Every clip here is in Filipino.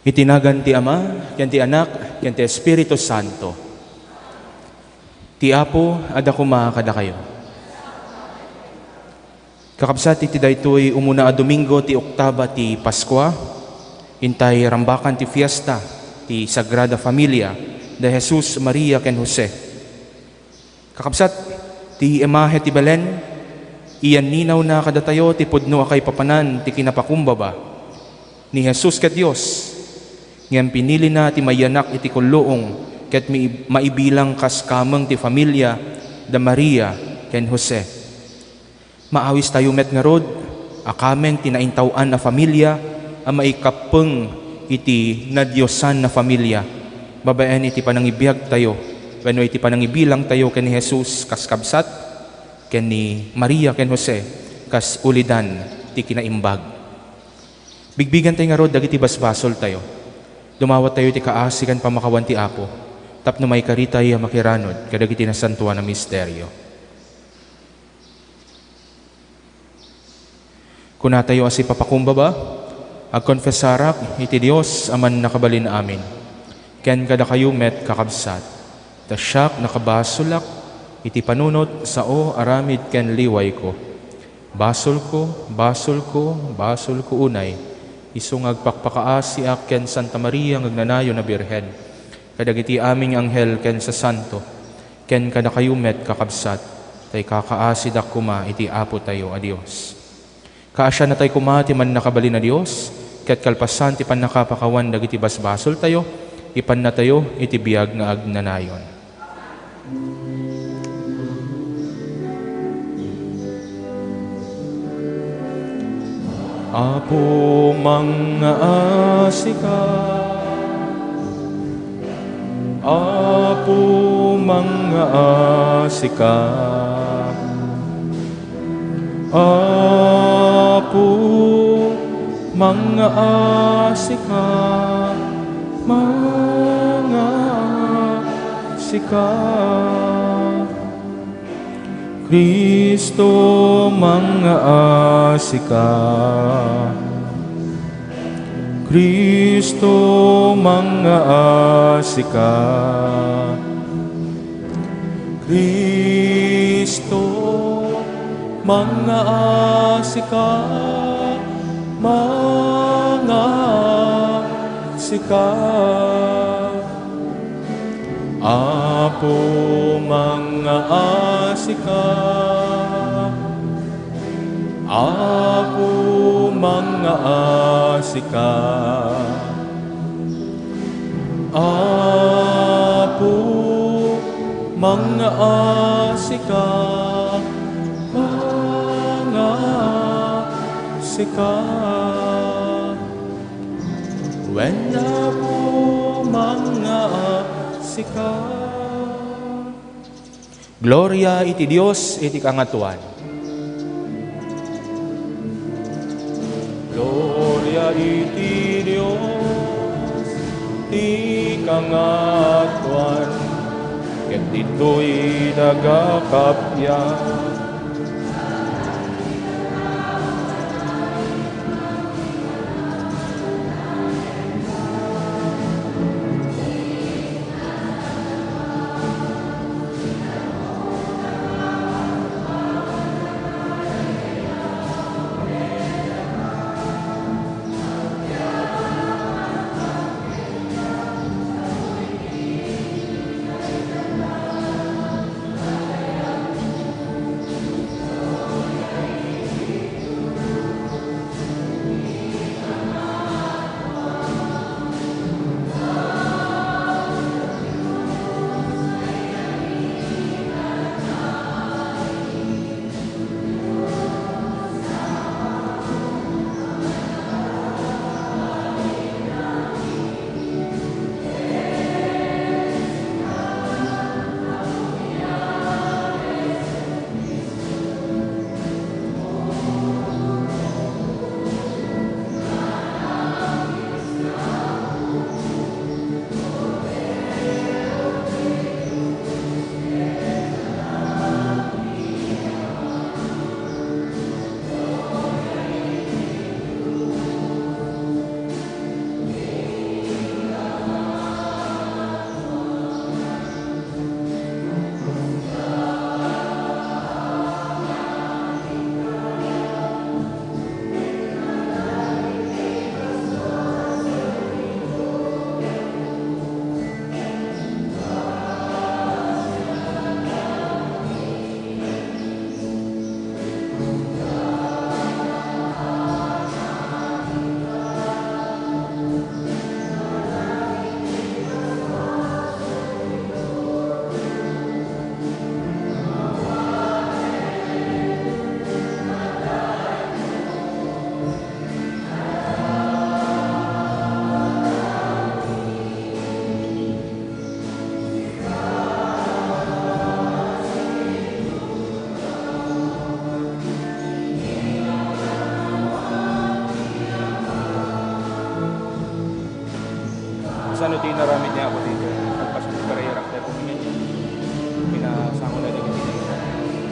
Itinagan ti Ama, ken ti Anak, ken ti Espiritu Santo. Ti Apo, adakuma kada kayo. Kakabsat iti daytoy umuna a Domingo ti Oktaba ti Paskwa, intay rambakan ti fiesta ti Sagrada Familia de Jesus, Maria, ken Jose. Kakabsat ti imahe ti Belen, iyan ninaw na kadatayo ti pudno akay papanan ti kinapakumbaba ni Jesus ket Dios. Ngayon pinili na ti mayanak iti kulluong ket maibilang kas kameng ti familia da Maria ken Jose. Maawis tayo met nga rod, akameng tinaintawan na familia, ang maikapeng iti nadyosan na familia. Babaen iti panangibiyag tayo, wenno iti panangibilang tayo ken ni Jesus kas kabsat, ken ni Maria ken Jose kas ulidan ti kinaimbag. Bigbigan tayo nga rod, dagiti basbasol tayo. Dumawat tayo ti kaasigan pamakawan ti Apo, tapno may karitay makiranod, kadagiti nasantuan na misteryo. Kuna tayo asi papakumbaba, agkonfesarak iti Dios aman nakabalin amin. Ken kada kayo met kakabsat, tasyak nakabasulak iti panunot sao aramid ken liway ko. Basol ko unay, isung agpakpakaasi ken Santa Maria ngagnanayo na Birhen, kadagiti aming anghel ken sa santo, ken kada kayo met kakabsat, tay kakaasi dakuma iti Apo tayo a Dios. Kaasya na tay kuma ti man nakabali na Dios, ket kalpasan ti pan nakapakawan dagiti basbasol tayo, ipan na tayo iti biag nga agnanayon. Apo mga asika, Apo mga asika, Apo mga asika, mga asika. Kristo mga asika, Kristo mga asika, Kristo mga asika, mga asika. Apo mga asika, Apo mga asika, Apo mga asika, mga asika. When Apo mga asika. Gloria iti Dios iti kangatuan. Gloria iti Dios iti kangatuan, ket ditoy nagakapyan. Kasano din naramid niya ako dito. Nagpasunod ka rin yung pumingan niya. Pinasama na din dito.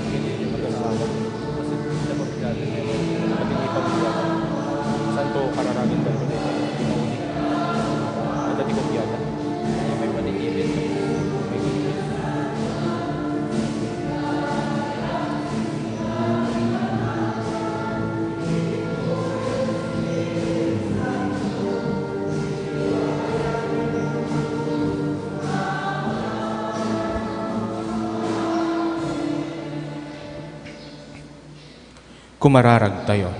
Hindi niya magkasama. Kasi sa pagkakala niya, napatingipag niya. Santo kararagin ba ito dito? Pinaulit. At dati kong piyata. May patingipin. May pingin. Kumararag tayo.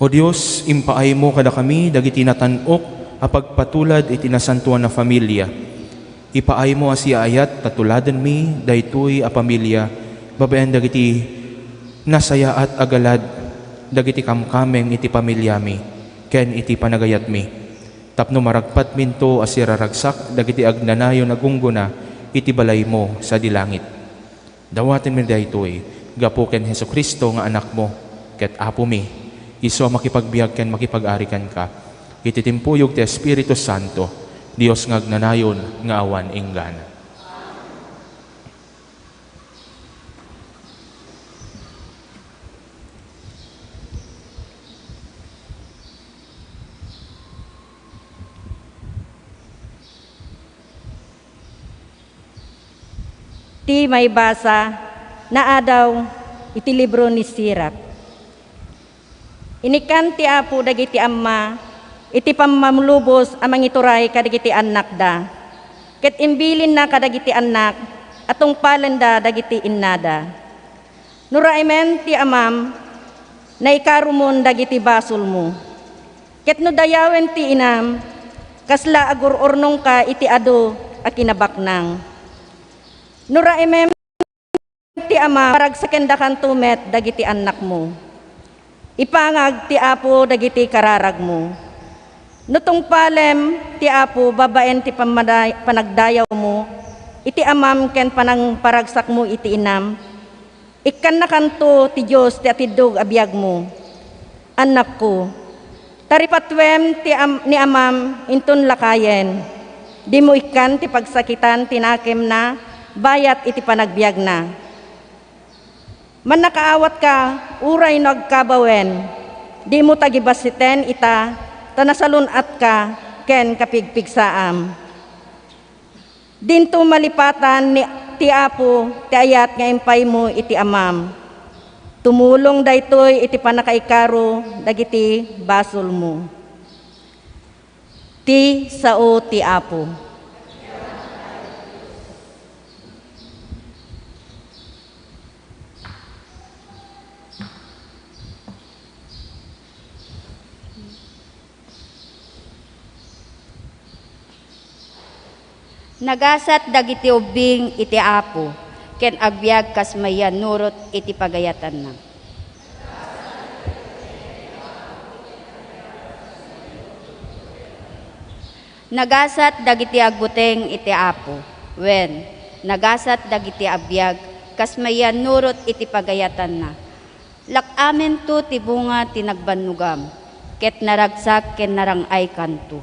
O Diyos, impaay mo kada kami, dagiti natanok, apagpatulad iti nasantuan na familia. Ipaay mo asya ayat, tatuladan mi, daytoy a pamilya, babayan dagiti nasaya at agalad, dagiti kamkameng iti pamilya mi, ken iti panagayat mi. Tapno maragpat minto asya raragsak, dagiti agnanayo nagungguna, iti balay mo sa dilangit. Dawatin mi daytoy, gapo ken Hesukristo nga anak mo, ket apo mi, iso makipagbiag ken makipag-arikan ka. Iti timpuyog ti Espiritu Santo, Dios nga agnanayon nga awan inggan. Ti may basa na adaw iti libro ni Sirach. Inikan ti apo dagiti amma, iti pamamlubos amang ituray kadagiti anak da. Ket imbilin na kadagiti anak, atong palanda dagiti innada. Nuraimen ti amam, na ikarumon dagiti basol mo. Ket no dayawen ti inam, kasla agurornong ka iti ado a kinabaknang. Nuraimen ti ama, paragsaken da kantumet dagiti anak mo. Ipangag ti apo dagiti kararag mo. Nutong palem ti apo babaen ti panagdayaw mo, iti amam ken panang paragsak mo iti inam. Ikkan na kanto ti Diyos ti atidog abiyag mo. Anak ko, taripatwem ni amam inton lakayen. Di mo ikkan ti pagsakitan tinakem na, bayat iti panagbiag na. Man nakaawat ka, uray nagkabawen, di mo tagibasiten ita, tanasalunat ka, ken kapigpigsaam. Dinto malipatan ni ti apo, ti ayat nga impay mo iti amam. Tumulong daytoy iti panakaikaro, dagiti basol mo. Ti sao ti apo. Nagasat dagiti ubing iti apo, ken agbyag kas mayan nurot iti pagayatan na. Nagasat dagiti agbuteng iti apo, wen nagasat dagiti abbyag kas mayan nurot iti pagayatan na. Lakamen to ti bunga tinagbanugam, ket naragsak ken narangay kanto.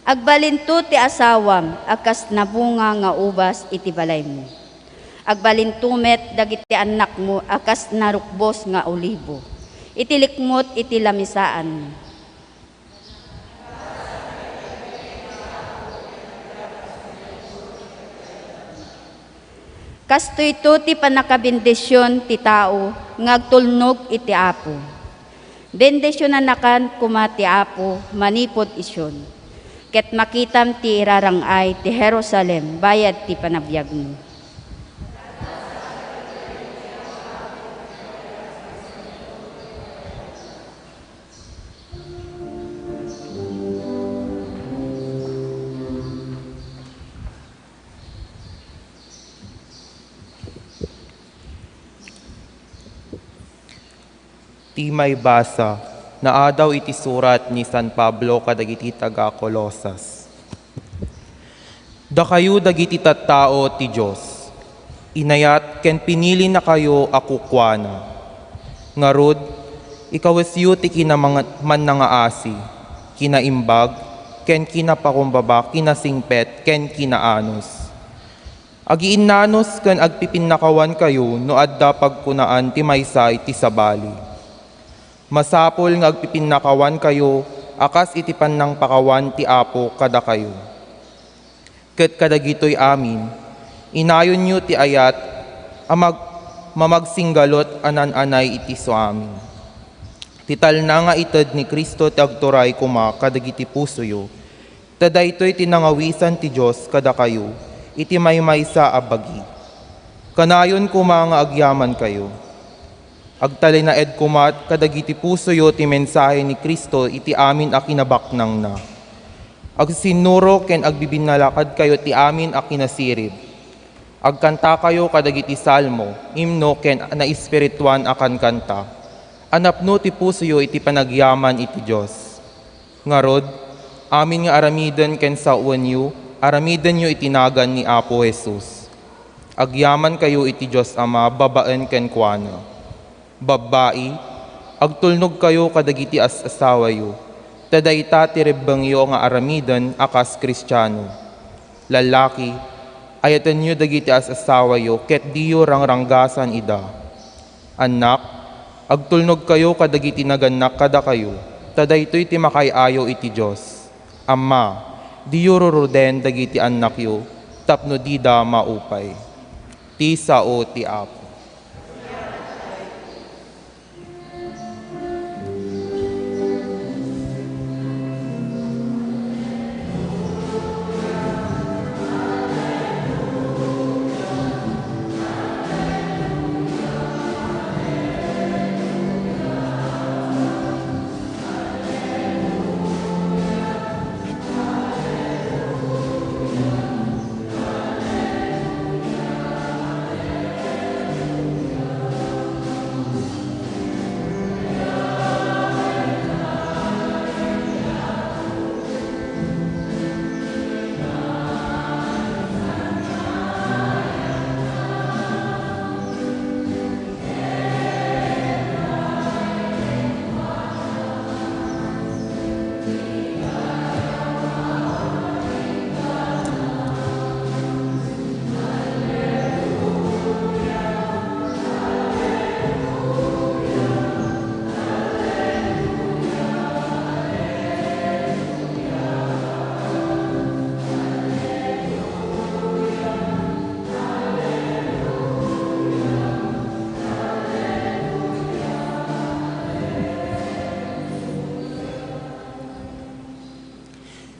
Agbalinto ti asawam, akas nabunga nga ubas iti balay mo. Agbalintumet dagiti anak mo, akas narukbos nga olibo. Itilikmot iti lamisaan mo. Kasto ito ti panakabindisyon ti tao, ngagtulnog iti apo. Bendisyonan nakan kumati apo, manipod isyon. Ket makitam ti irarangay ti Jerusalem, bayad ti panabiyag mo. Ti may basa, na adaw iti surat ni San Pablo kadagiti taga Colosas. Da kayo dagiti tattao ti Diyos. Inayat ken pinili na kayo ako kuana. Ngarod, ikaw esyo ti man nga asi, kinaimbag, ken kinapakumbaba, kinasingpet, ken kinaanos. Agiinnanos ken agpipinakawan kayo no adda pagkunaan ti maysa iti sabali. Masapol nga agpipinakawan kayo akas iti pannang pakawan ti Apo kada kayo. Ket kadagitoy amin, inayon nyo ti ayat mamagsinggalot anan-anay iti so amin. Tital na nga ited ni Kristo ti agturay kuma kadagiti pusoyo, tadaytoy tinangawisan ti Diyos kada kayo, iti maymaysa a bagi. Kanayon kuma nga agyaman kayo. Agtalinaed kumat kadagiti pusoyo ti mensahe ni Kristo iti amin a kinabaknang na. Agsinuro ken agbibinalakad kayo ti amin a kinasirib. Agkanta kayo kadagiti salmo, imno ken naespirituan akan kanta. Anapno ti pusoyo iti panagyaman iti Diyos. Ngarod, amin nga aramiden ken sauan yu, aramiden yu itinagan ni Apo Jesus. Agyaman kayo iti Diyos Ama, babaen ken kuana. Babai, agtulnog kayo kadagiti asawa yu. Tadayta ti rebbangyo nga aramiden akas Kristiyano. Lalaki, ayatan yu dagiti asawa yu, ket diyo rangranggasan ida. Anak, agtulnog kayo kadagiti naganak kada kayo, tadaytoy ti makayayo iti Diyos. Ama, diyo ruruden dagiti anak yu, tapno dida maupay. Ti sao ti Apo.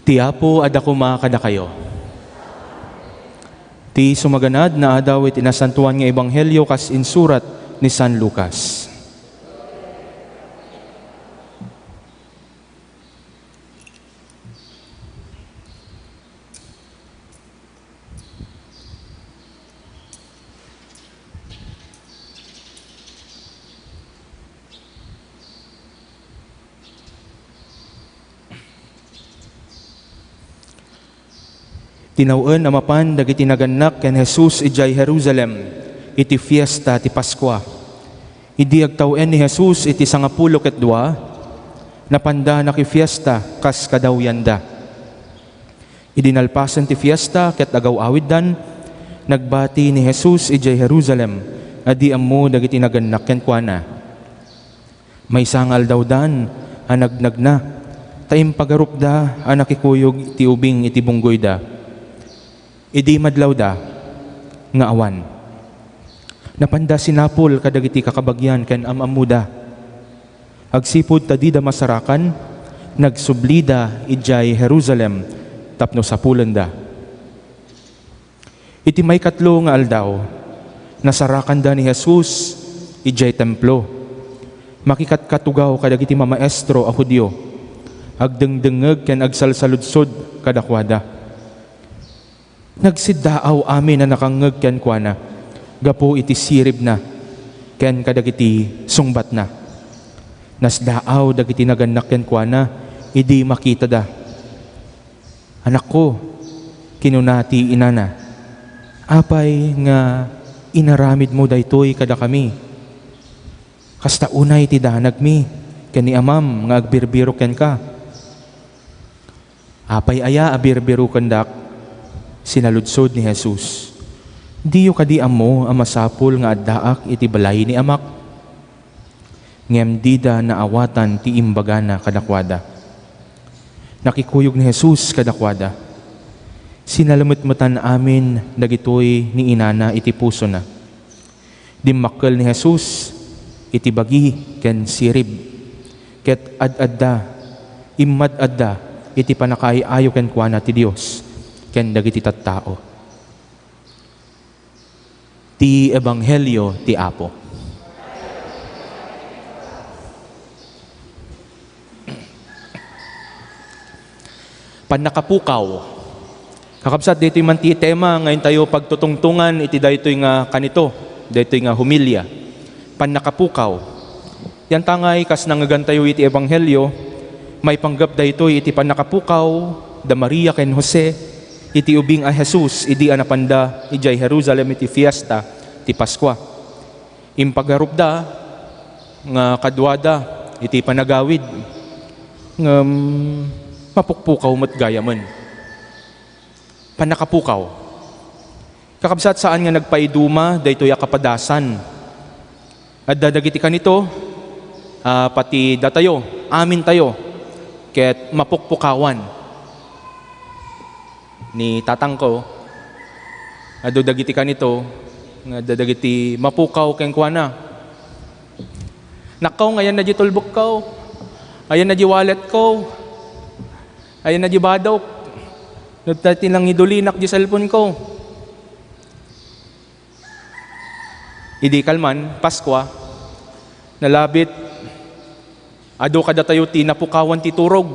Ti Apo adakuma kada kayo. Ti sumaganad na adawit inasantuan nga ebanghelyo kas insurat ni San Lucas. Tinawen amapan dagiti naganak ken Jesus ijay Jerusalem iti fiesta ti Paskwa. Idi agtawen ni Jesus iti 12 ket 2 napanda na ki fiesta kas kadawyanda. Idi nalpasan ti fiesta ket agaw-awiddan nagbati ni Jesus ijay Jerusalem adi ammo dagiti naganak ken kuana. May sangal daw dan anagnag na taim pagarupda anakikuyog ti ubing iti bunggoy da. Idi madlaw da nga awan. Napanda sinapol kadagiti kakabagyan ken amamuda. Agsipud tadida masarakan, nagsublida ijay Jerusalem tapno sapulen da. Iti may 3 nga aldaw, nasarakan da ni Jesus ijay templo. Makikatkatugaw kadagiti mamaestro a Hudyo. Agdengdengeg ken agsalsaludsod kadakwada. Nagsiddaaw amin na nakangeg ken kuana, gapo iti sirib na, ken kadagiti sungbat na. Nasdaaw dagiti naganak ken kuana, idi makita da. Anak ko, kinunati inana, apay nga inaramid mo daytoy kada kami. Kasta unay ti danag mi, ken ni amam nga agbirbiro ken ka. Apay aya abirbiro kendak, sinaludsod ni Jesus. Diyo kadi amo ang masapul nga addaak iti balay ni amak. Ngem dida na awatan ti imbaga na kadakwada. Nakikuyog ni Jesus kadakwada. Sinalamutmutan amin dagitoy ni inana iti puso na. Dimmakkel ni Jesus iti bagi ken sirib. Ket ad-adda, imad-adda iti panakaayo ken kuana ti Dios ken dagiti tattao. Ti Ebanghelyo ti Apo. Panakapukaw. Kakabsat, dito'y man ti tema ngayon tayo pagtutungtungan iti daytoy nga kanito, daytoy nga humilya. Panakapukaw. Yan tangay kas nangagan tayo iti Ebanghelyo, may panggap daytoy iti panakapukaw da Maria ken Jose, iti ubing a Jesus, idi anapanda ijay Jerusalem iti fiesta ti Paskwa. Impagarupda nga kadwada iti panagawid nga mapukpukaw met gayamen. Panakapukaw. Kakabsat, saan nga nagpaiduma daytoy a kapadasan. At dadagiti kanito pati datayo, amin tayo ket mapukpukawan ni tatang ko. Ado dagiti kanito nga dadagiti mapukaw ken kuana. Nakaw ngayon na di tulbok ko. Ayan na di wallet ko. Ayan na di badok. Nagtatin lang idulinak di cellphone ko. Idi kalman, Paskwa, nalabit, ado kada tayo ti napukawan ti turog.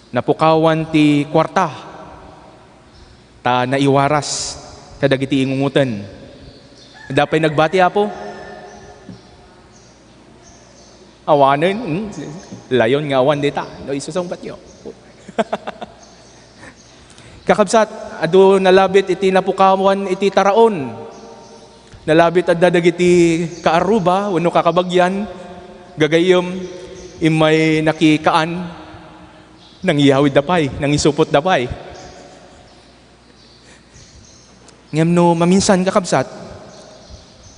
Napukawan ti kwarta. Ta naiwaras kadagiti ingungutan. Dapay nagbati apo. Awanen, layon nga awan dita. No isusong batyo. Kakabsat, ado nalabit iti napukawan iti taraon. Nalabit at dadagiti kaaruba, wano kakabagyan, gagayom, imay nakikaan, nang iyawid dapay, nang isupot dapay. Ngem no maminsan kakabsat,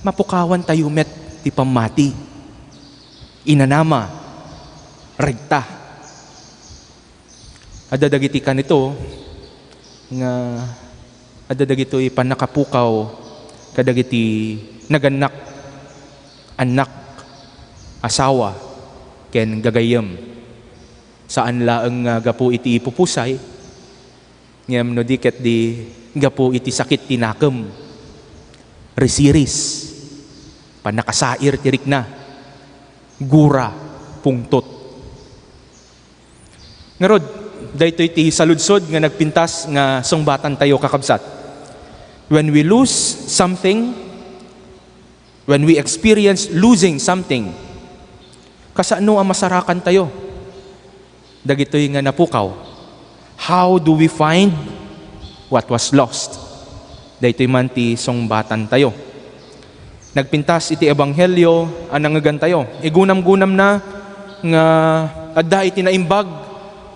mapukawan tayo met ti pamati. Inanama, regta. Adadagiti ka nito, nga adadagito panakapukaw kadagiti naganak, anak, asawa, ken gagayem. Saan laeng gapu iti ipupusay, ngem no diket di gapu iti sakit tinakem, resiris, panakasair tirik na, gura, pungtot. Ngarod, daytoy ti saludsod nga nagpintas nga sungbatan tayo kakabsat. When we lose something, when we experience losing something, kasano ang masarakan tayo? Dagitoy nga napukaw. How do we find what was lost? Daytoy man ti sungbatan tayo. Nagpintas iti Ebanghelyo anangagan tayo. Igunam-gunam na nga adda iti naimbag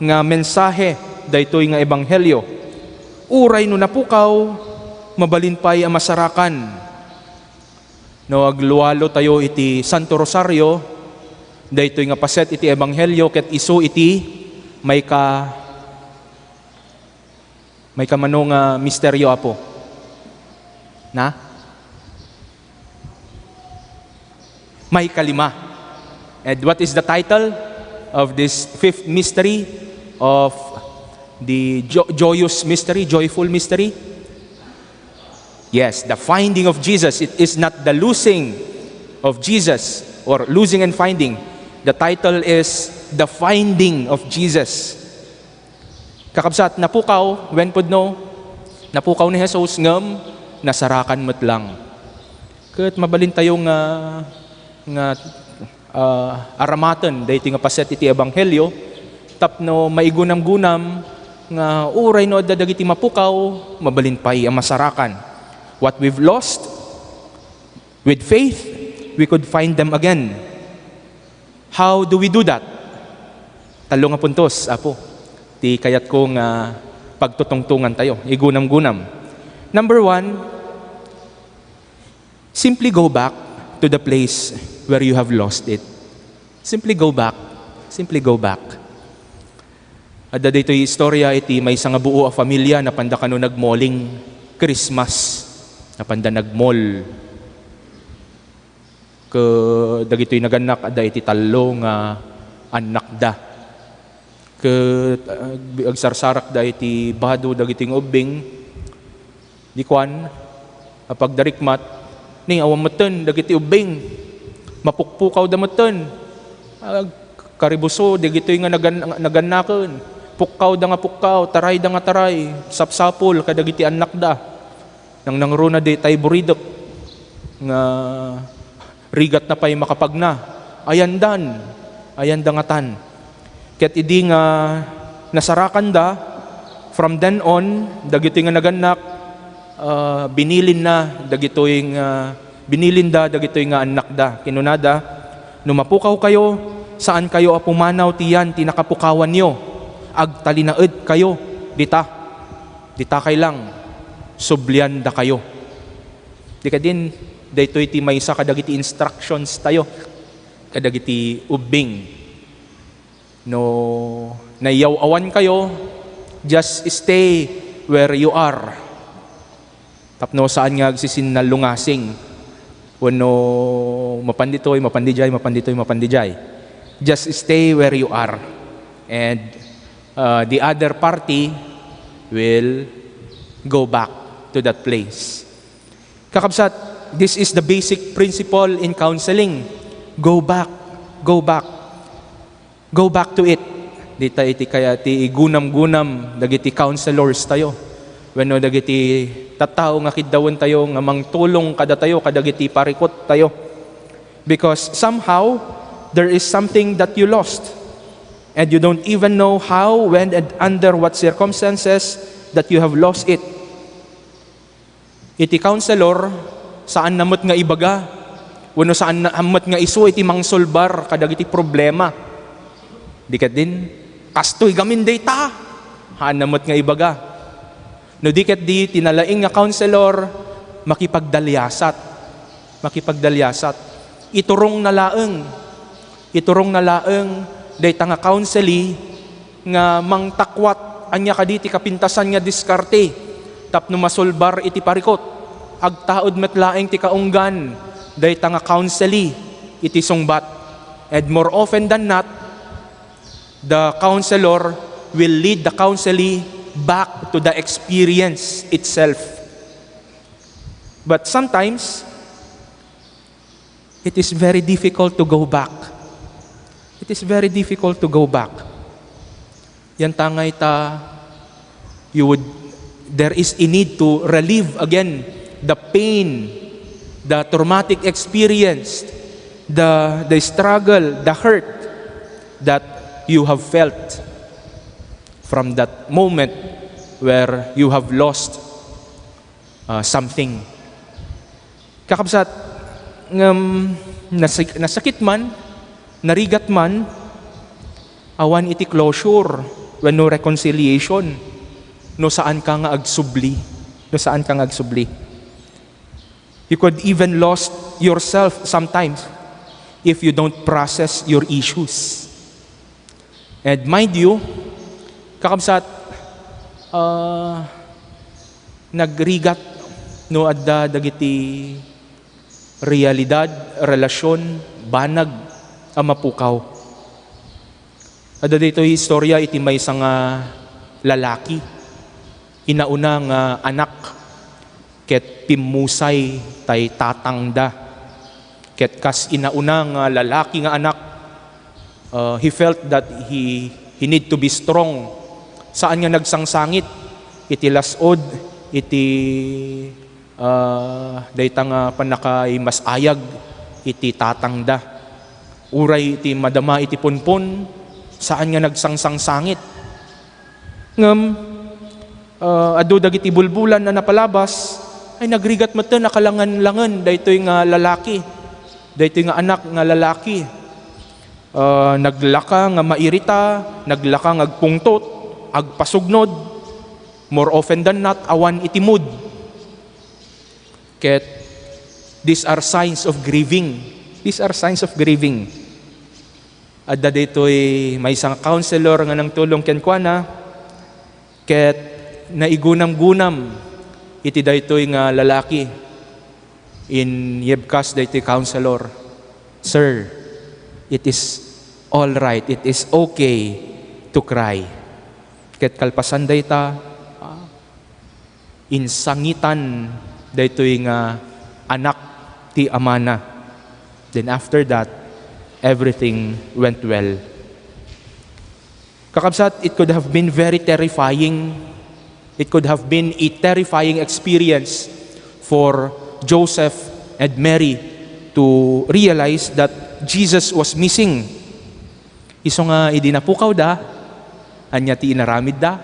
nga mensahe daytoy nga Ebanghelyo. Uray no napukaw, mabalinpay ang masarakan. No agluwalo tayo iti Santo Rosario, daytoy nga paset iti Ebanghelyo ket isu iti may kamano nga misteryo apo. Na? May kalima. And what is the title of this fifth mystery of the joyous mystery, joyful mystery? Yes, the finding of Jesus. It is not the losing of Jesus or losing and finding. The title is the finding of Jesus. Kakabsat, napukaw, when pudno, napukaw ni Jesus ngam, nasarakan mo't lang. Kat mabalin tayo nga aramaten, dahi nga paset iti Ebanghelyo, tapno maigunam-gunam, nga uray no dadagiti mapukaw, mabalin pa'y ang masarakan. What we've lost, with faith, we could find them again. How do we do that? Talo nga puntos, apo. Ti kayat ko nga pagtutungtungan tayo, igunam-gunam. Number 1, simply go back to the place where you have lost it. Simply go back. Simply go back. Adda dito yung istorya iti may isang buo a familia na panda kano nagmalling Christmas. Na panda nagmall. Ke dagitoy naganak adda iti tallo nga anak da. Ke agsarsarak da iti bado dagiting ubing di kwan apag darikmat ning awam meten dagiti ubing mapukpukaw da meten karibuso dagitoy nga nagannaken pukkaw da nga pukkaw taray da nga taray sapsapol kadagiti anak da nang nangruna di tay buridok nga rigat na pay makapagna ayandan nga tan ket idi nga nasarakan da from then on dagiti nga naganak binilin da dagitoy nga anak da kinunada numapukaw kayo saan kayo apumanaw tiyan tinakapukawan nyo agtalinaed kayo dita kay lang sublian da kayo di ka din daytoy ti maysa kadagiti instructions tayo kadagiti ubing no nayaw-awan kayo just stay where you are tapno saan nga agsisinalungasing wano mapanditoy just stay where you are and the other party will go back to that place. Kakabsat, this is the basic principle in counseling. Go back to it. Dita iti kaya ti gunam-gunam dagiti counselors tayo. Wenno dagiti tattao nga kiddawon tayo nga mangtulong kada tayo kadagiti parikot tayo. Because somehow there is something that you lost. And you don't even know how, when, and under what circumstances that you have lost it. Iti counselor, saan namot nga ibaga, wano saan namot nga isu, iti mangsolbar, kadag iti problema. Di ka din, kastoy gamin data, haan namot nga ibaga. No di kat di, tinalaing nga counselor, makipagdalyasat. Iturong na laeng, dayta nga counseli nga mangtakwat anya kaditi kapintasan nga diskarte tapno masolbar iti parikot agtaod metlaeng ti kaunggan dayta nga counseli iti sungbat and more often than not the counselor will lead the counselee back to the experience itself. But sometimes it is very difficult to go back. Yan tangay ta, there is a need to relieve again the pain, the traumatic experience, the struggle, the hurt that you have felt from that moment where you have lost something. Kakabsat, nasakit man, narigat man, awan iti closure, when no reconciliation, no saan ka nga agsubli. You could even lost yourself sometimes if you don't process your issues. And mind you, kakabsat, nagrigat no adda dagiti realidad, relasyon, banag, mapukaw. Ada dito istorya iti may isang lalaki. Inauna nga anak ket pimusay tay tatangda. Ket kas inauna nga lalaki nga anak he felt that he need to be strong. Saan nga nagsangsangit? Iti lasod, iti dayta nga panakay mas ayag iti tatangda. Uray iti madama iti punpon, saan nga nagsangsang-sangit. Adu dagiti bulbulan na napalabas, ay nagrigat mo to nakalangan-langan daytoy nga lalaki, daytoy nga anak nga lalaki. Naglaka nga mairita, naglaka nga agpungtot, agpasugnod, more often than not awan iti mood. Ket these are signs of grieving. These are signs of grieving. Adda daytoy may isang counselor nga nang tulong ken kuana, ket naigunam-gunam iti daytoy nga lalaki. In yebkas daytoy counselor, "Sir, it is all right, it is okay to cry." Ket kalpasan dayta insangitan daytoy nga anak ti amana. Then after that, everything went well. Kakabsat, it could have been very terrifying. It could have been a terrifying experience for Joseph and Mary to realize that Jesus was missing. Iso nga idinapukaw da, anya ti inaramid da,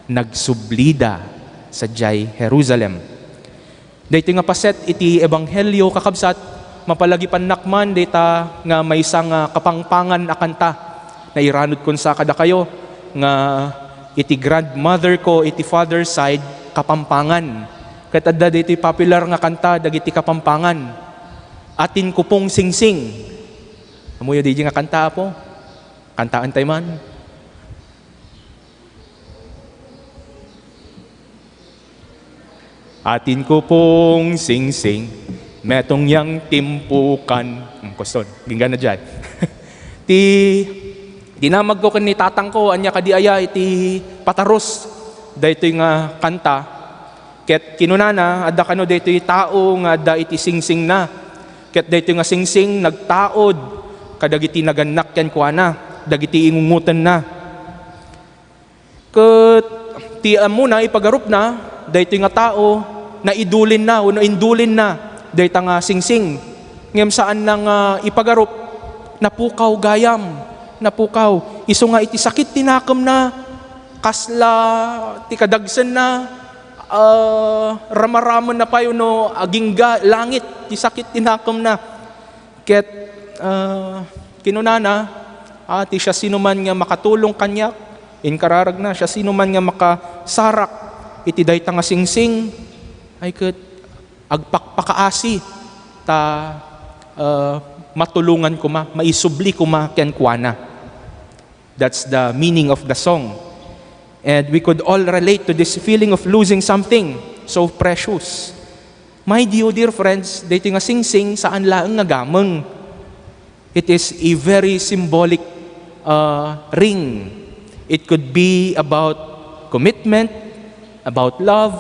nagsublida sa Jai Jerusalem. Daytoy nga paset iti ebanghelyo kakabsat, mapalagi panakman data nga may isang kapangpangan a kanta na iranod kon sa kada kayo nga iti grandmother ko iti father's side kapampangan. Ket adda daytoy popular nga kanta dagiti kapampangan. Atin ko pong singsing. Amoy di nga kanta po. Kantaan tayo man. Atin ko pong singsing, metong yang timpukan. Kuston, ginggan na dyan. Dinamag ko ni tatang ko, anya kadi aya iti pataros. Daytoy nga kanta. Ket kinunana, adda kano daytoy tao nga adda iti singsing na. Ket daytoy nga singsing nagtaod, kadagiti naganak yan kuana, dagiti ingungutan na. Ket ti amuna ipagarup na, daytoy nga tao na idulin na o na indulin na dayta nga singsing ngem saan nang ipagarup napukaw gayam, napukaw iso nga iti sakit tinakam na kasla ti kadagsen na ramaramon na payo no agingga langit ti sakit tinakam na. Ket kinunana ti siya sinuman nga makatulong kanya inkararag na siya sinuman nga makasarak iti dayta nga singsing ay ket agpakpakaasi ta matulungan ko maisubli ko ken kuana. That's the meaning of the song. And we could all relate to this feeling of losing something so precious. Mind you, dear friends, dito nga singsing saan laeng nga gameng. It is a very symbolic ring. It could be about commitment, about love,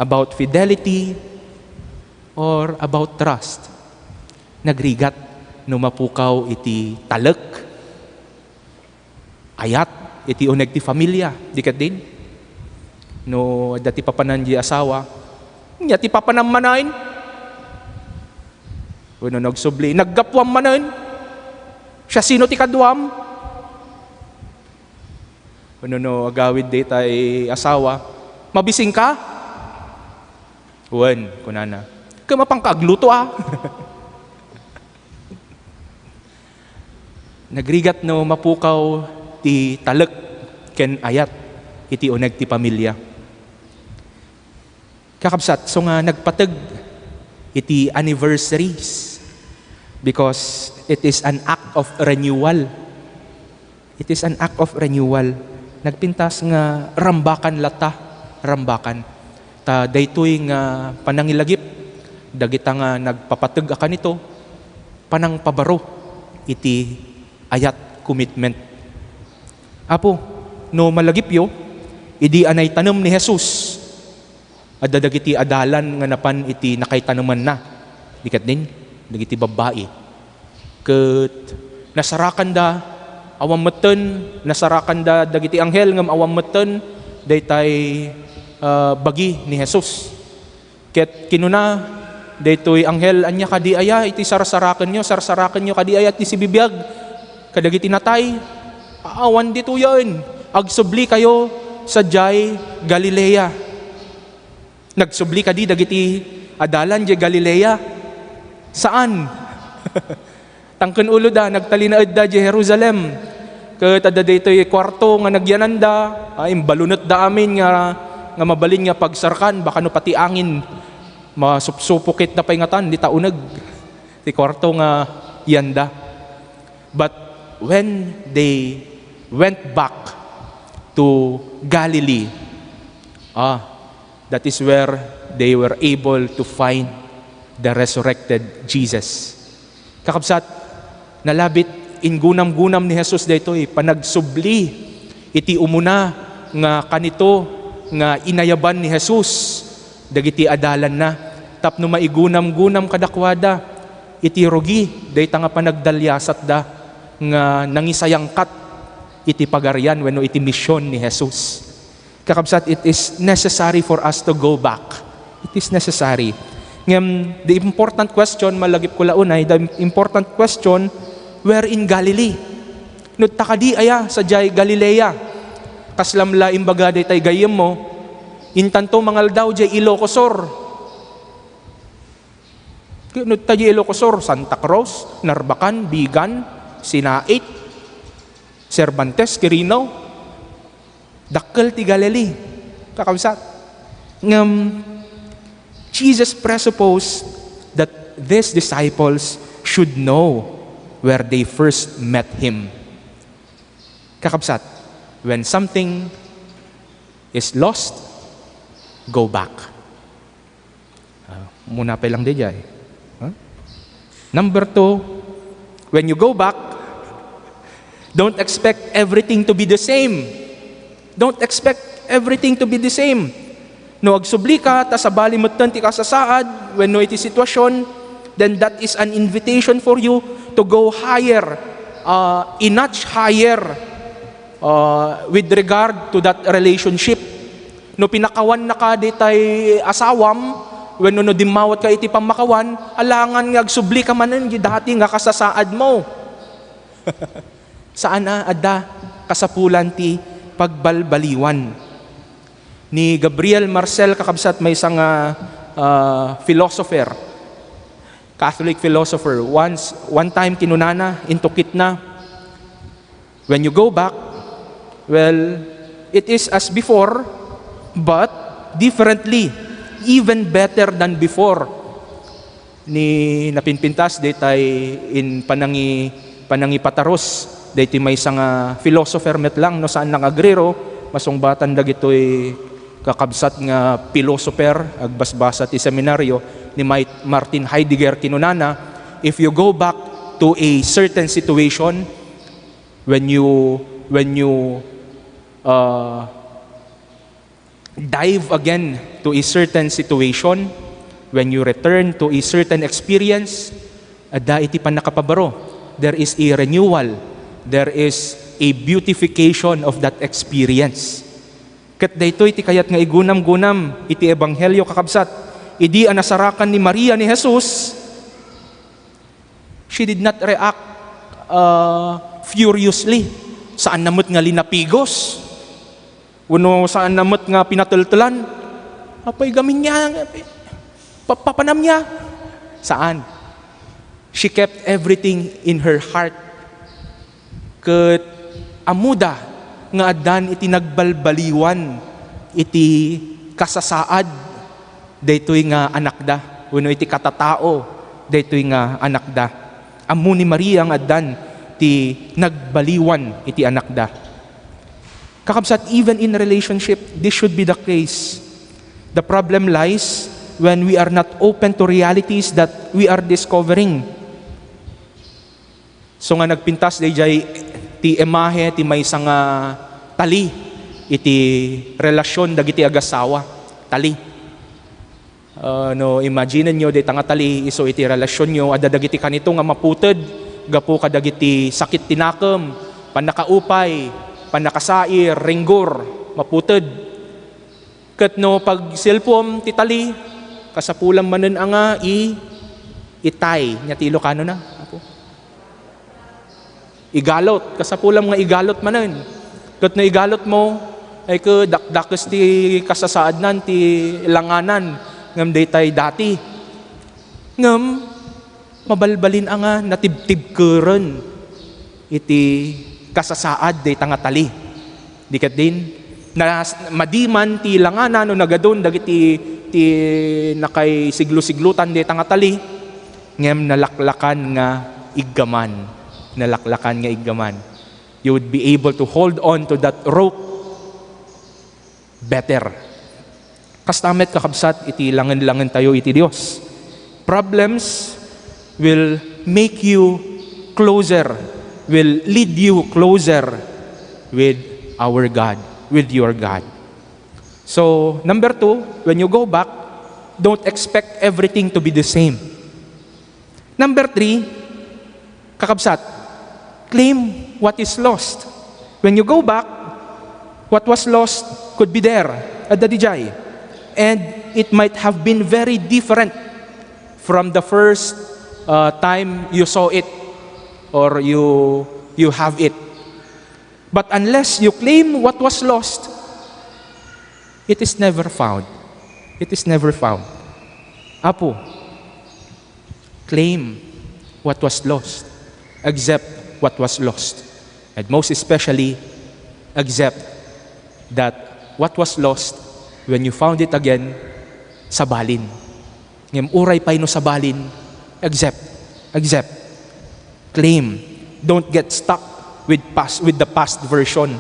about fidelity, or about trust. Nagrigat no mapukaw iti talek, ayat iti uneg ti familia, dikat din. No dati papanan di asawa, nya ti papanam manain. Uno nagsubli, naggapwam manain. Siya sino ti kadwam? Uno no agawid di tay asawa, mabising ka? Uwan, kunana. Kamapang kagluto Nagrigat no mapukaw ti talek ken ayat iti uneg ti pamilya. Kakabsat, so nga nagpateg iti anniversaries because it is an act of renewal. It is an act of renewal. Nagpintas nga rambakan lata, rambakan. Ta daytoy nga panangilagip dagita nga nagpapateg akan ito panang pabaro iti ayat commitment. Apo no malagipyo idi anay tanem ni Jesus adda dagiti adalan nga napan iti nakaitaneman na dikat din dagiti babae ket nasarakan da awam meten, nasarakan da dagiti anghel ngem awam meten daytay bagi ni Jesus. Ket kinuna daytoy anghel anya kadi aya iti sarsaraken nyo kadi aya ti sibibiyag kadagiti natay awan dituyon agsubli kayo sa Jai Galilea. Nagsubli ka di dagiti adalan di Galilea. Saan? Tangken ulo da, nagtalinaad da di Jerusalem. Ket adda daytoy kwarto nga nagyananda, ay balunot da amin nga mabalin nga pagsarkan, baka no pati angin masupsupukit na paingatan, di taunag. Ti kwarto nga yanda. But when they went back to Galilee, that is where they were able to find the resurrected Jesus. Kakabsat, nalabit in gunam-gunam ni Jesus daytoy panagsubli iti umuna nga kanito nga inayaban ni Jesus dagiti adalan na tapno maigunam-gunam kadakwada iti rugi dayta nga panagdalyasat da nga nangisayangkat iti pagarian wenno iti misyon ni Jesus. Kakabsat, it is necessary for us to go back. It is necessary. Ngem, the important question, malagip ko launay, the important question, where in Galilee? Takadi aya sa jay Galilea. Kaslamla imbaga day tay gayem mo, intanto mangal daw jay Ilocosor. Tayo Ilocosor, Santa Cruz, Narbacan, Bigan, Sinait, Cervantes, Quirino, dakkel ti Galilee. Kakabsat. Jesus presupposed that these disciples should know where they first met Him. Kakabsat, when something is lost, go back. Muna pa lang di jay. Number 2, when you go back, don't expect everything to be the same. Don't expect everything to be the same. No agsubli ka, ta sa balimutan ti kasasaad, when no iti sitwasyon, then that is an invitation for you to go higher, a notch higher with regard to that relationship. No pinakawan na ka di tay asawam, when no dimawat ka iti pamakawan, alangan nga agsubli ka manen di dati nga kasasaad mo. Saan na adda kasapulan ti pagbalbaliwan? Ni Gabriel Marcel, kakabsat, may isang philosopher, Catholic philosopher. One time kinunana, intukit na, when you go back, well, it is as before, but differently, even better than before. Ni napinpintas, day in panangi pataros, day may isang philosopher met lang, no, saan nang agriro, masungbatan dagitoy kakabsat nga philosopher agbasbasa ti seminaryo ni Martin Heidegger kinunana, if you go back to a certain situation, when you dive again to a certain situation, when you return to a certain experience, adda iti panakapabaro, there is a renewal, there is a beautification of that experience. Ket daytoy iti kayat nga igunam-gunam iti ebanghelyo, kakabsat, idi anasarakan ni Maria ni Jesus, she did not react furiously. Saan namot nga linapigos, uno saan namot nga pinatultulan, apay gamin niya, papanam niya. Saan? She kept everything in her heart. Ket amuda nga adan iti nagbalbaliwan iti kasasaad daytoy nga anak da, uno iti katatao daytoy nga anak da. Ammo ni Maria nga adan ti nagbaliwan iti anak da. Kakabsat, even in relationship, this should be the case. The problem lies when we are not open to realities that we are discovering. So nga nagpintas dayjay ti emahe ti may isang tali iti relasyon dagiti agasawa, tali. No, imagine nyo day nga tali iso iti relasyon nyo adda dagiti kanito nga maputed gapo kadagiti sakit tinakam, panakaupay, panakasair, ringgor, maputed. Ket no pag cellphone ti tali kasapulam manen anga itay nya ti Ilocano na igalot, kasapulam nga igalot manen. Ket na igalot mo, ay ko dakdakes ti kasasaad nan ti langanan ngam daytay dati. Ngam mabalbalin nga natibtib keren iti kasasaad day tangatali. Dikat din na madiman ti langanan no nagadon dagiti ti nakay siglo-siglutan day tangatali ngem nalaklakan nga iggaman. Nalaklakan nga iggaman. You would be able to hold on to that rope better. Kastamet kakabsat iti langan-langan tayo iti Dios. Problems will make you closer, will lead you closer with our God, with your God. So, number 2, when you go back, don't expect everything to be the same. Number 3, kakabsat, claim what is lost. When you go back, what was lost could be there at the Dijay. And it might have been very different from the first time you saw it or you have it. But unless you claim what was lost, it is never found. It is never found. Apo, claim what was lost. Accept what was lost. And most especially, accept that what was lost, when you found it again, sabalin. Ngem uray pay no sabalin, accept. Claim. Don't get stuck with the past version.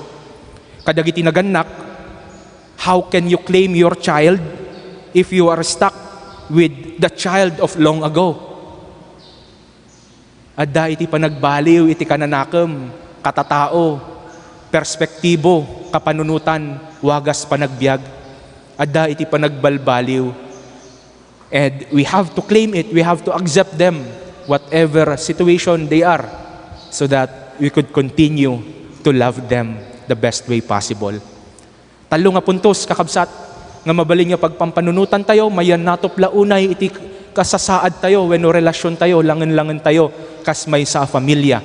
Kadagiti naganak, how can you claim your child if you are stuck with the child of long ago? Adda iti panagbaliw, iti kananakam, katatao, perspektibo, kapanunutan, wagas panagbiag. Adda iti panagbalbaliw. And we have to claim it, we have to accept them, whatever situation they are, so that we could continue to love them the best way possible. Talo nga puntos, kakabsat, nga mabaling nga pagpampanunutan tayo, mayan natopla unay iti kasasaad tayo, wenno relasyon tayo, langan-langan tayo, kas may sa familia.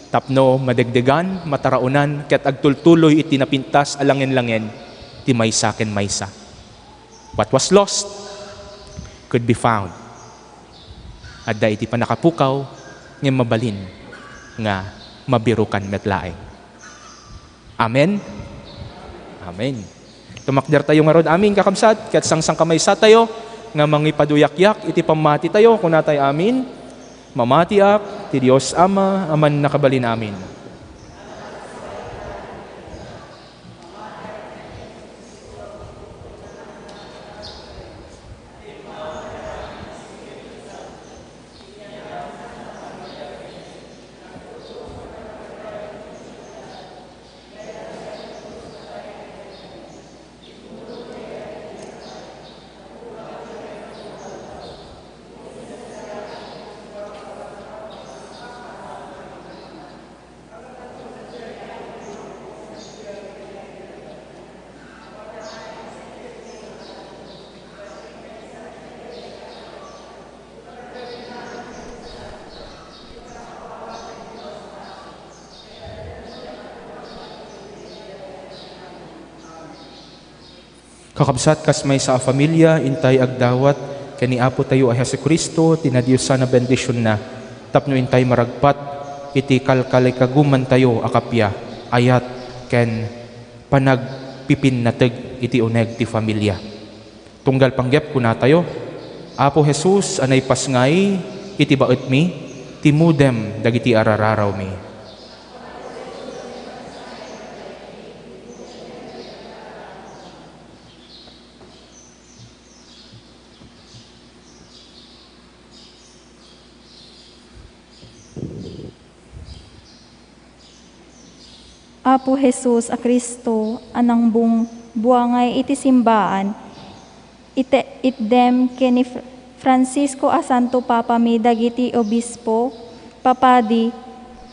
Tapno madegdegan, mataraunan, ket agtultuloy iti napintas alangin-langin, ti maysa ken maysa. What was lost could be found. Adda iti panakapukaw, nga mabalin, nga mabirukan metlaeng. Amen? Amen. Tumakder tayo nga rod amin kakabsat, ket sangsang kamaysa tayo, nga mangipaduyak-yak, iti pamati tayo, kunatay amin, mamatiak, ti Dios Ama, aman nakabalin amin. Kakabsat kas may sa familia, intay agdawat, kani Apo tayo ay Jesucristo, tinadiyusan na bendisyon na, tapno intay maragpat, iti kalkalay kaguman tayo akapya, ayat, ken panagpipin nateg iti uneg ti familia. Tunggal panggep kuna tayo, Apo Jesus, anay pasngay, iti baet mi, timudem dagiti arararaw mi. Apo Jesus a Kristo, anang buangay iti simbaan, itdem keni Francisco a Santo Papa mi dagiti obispo, papadi,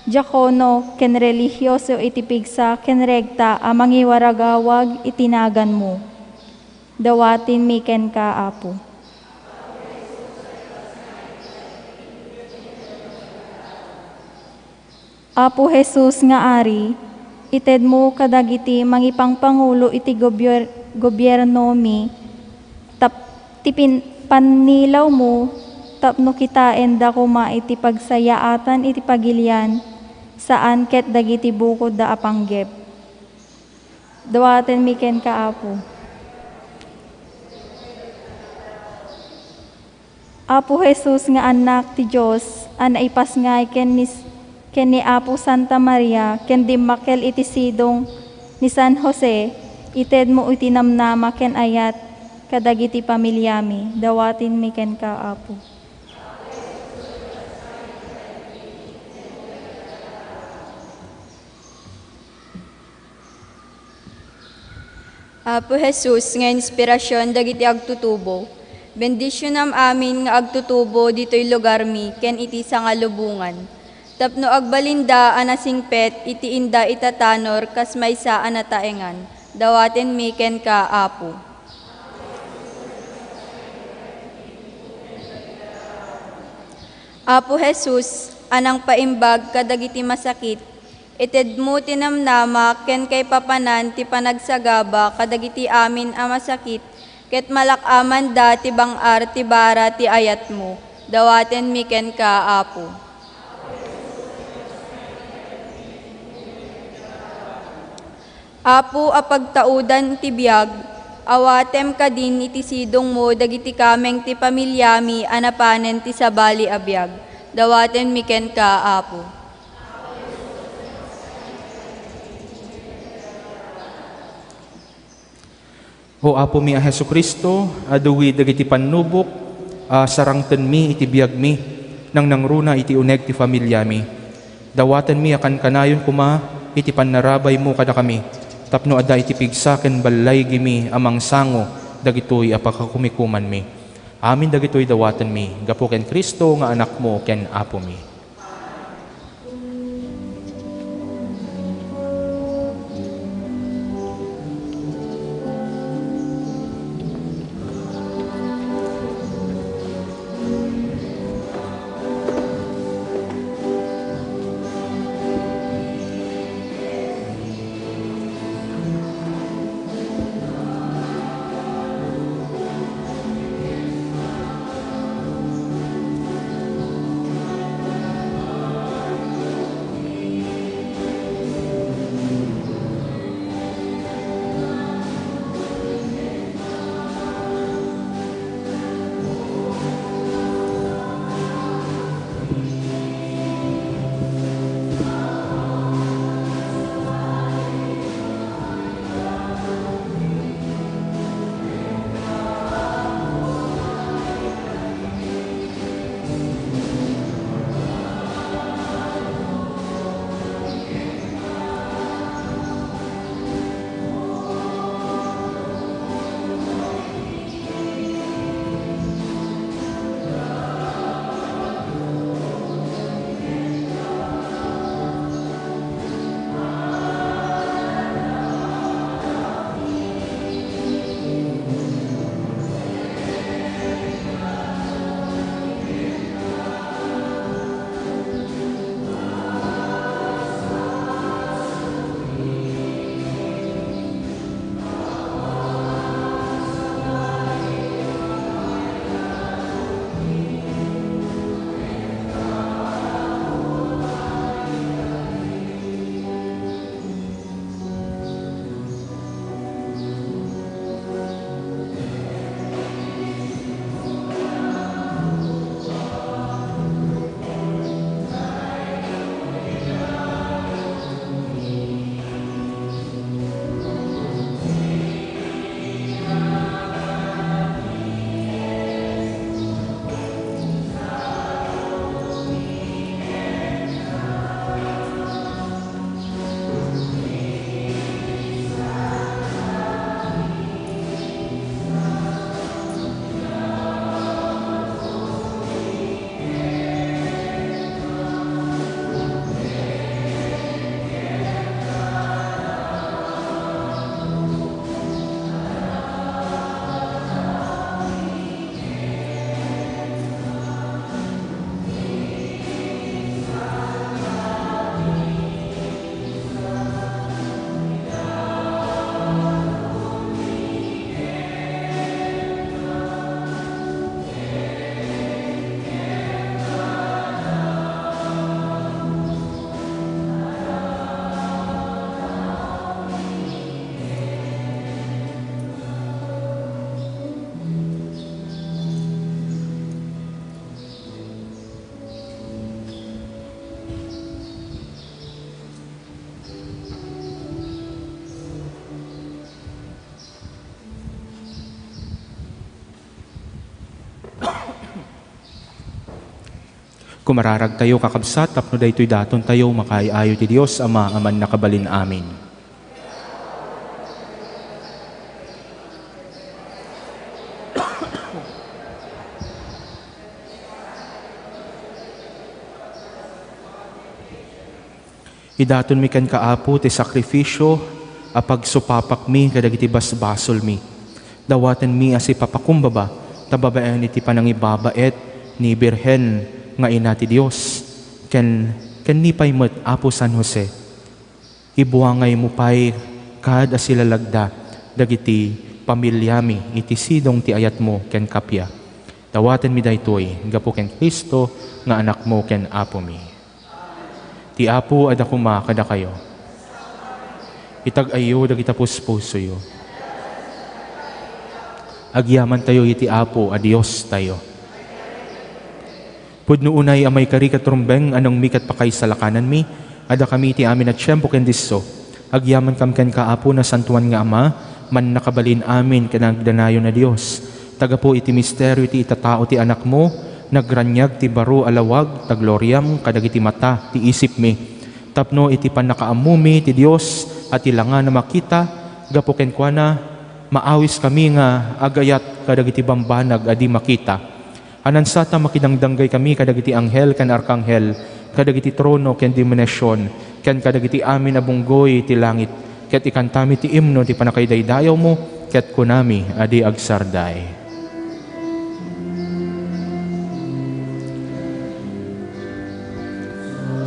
diakono, ken religyoso iti pigsa, ken regta a mangiwaragawag itinagan mo. Dawatin mi ken ka, Apo. Apo Jesus nga ari, ited mo kadagiti mangipangpangulo iti gobyerno mi, tipin panilaw mo, tapno kitaen da kuma iti pagsayaatan iti pagilian, saan ket dagiti bukod da apanggep. Dawaten mi ken kaapo. Apo Jesus nga anak ti Dios, anaipas nga ken ni Apo Santa Maria, ken dimmakel iti sidong ni San Jose, ited mo iti namnama ken ayat kadagiti pamilyami, dawatin mi ken kaapo. Apo Jesus nga inspirasyon dagiti agtutubo. Bendisyonam amin nga agtutubo dito'y lugar mi, ken iti sangalubungan. Tapno agbalinda anasingpet, iti inda itatanor, kas maysa anataengan. Dawaten mi ken kaapo. Apo Jesus, anang paimbag kadagiti masakit, ited mo tinamnama ken kay papanan ti panagsagaba kadagiti amin a masakit, ket malakaman da ti bangar ti bara ti ayat mo. Dawaten mi ken kaapo. Apo apagtaudan ti biag, awatem kadin iti sidong mo dagiti kameng ti pamilyami anapanen ti sabali a biag. Dawaten mi ken kaapo. O Apo mi a Jesucristo, aduwi dagiti panubok, sarangten mi iti biag mi, nang nangruna iti uneg ti familya mi. Dawaten mi akan kanayon kuma, iti panarabay mo kada kami, tapno ada iti pigsa ken balay gimi amang sango, dagitoy apakakumikuman mi. Amin dagitoy dawaten mi, gapo ken Kristo nga anak mo ken Apo mi. Kumararag tayo kakabsat, tapno daytoy daton tayo makaayo ti Dios Ama aman nakabalin amin. Idaton mi ken kaapo ti sakripisyo apag supapak mi kadagiti basbasol mi. Dawaten mi asi papakumbaba tababaen iti panangibabaet ni Birhen nga ina ti Dios. Ken ni pay met Apo San Jose. Ibuangay mo pay kad asilalagda dagiti pamilyami iti sidong ti ayat mo ken kapya. Dawaten mi daytoy gapo ken Kristo nga anak mo ken Apo mi. Ti Apo ada kuma kada kayo. Itag-ayo dagita puspuso yo. Agyaman tayo iti Apo a Dios tayo. Pudno unay amay kari katrumbeng anong mikat pakay sa lakanan mi, ada kami ti amin at siyempo ken disso. Agyaman kam ken kaapo na santuan nga Ama, man nakabalin amin kanagdanayon na Dios. Taga po iti misteryo ti itatao ti anak mo, nagranyag ti baro alawag, tagloryam kadagiti mata ti isip mi. Tapno iti panakaamumi ti Dios at ilangan na makita, gapo ken kuana, maawis kami nga agayat kadagiti bambanag adi makita. Anansata makidangdanggay kami kadagiti anghel ken arkanghel, kadagiti trono ken dimenasyon, ken kadagiti amin a bunggoy ti langit, ket ikantami ti imno ti panakaydaydayaw mo, ket kunami adi agsarday.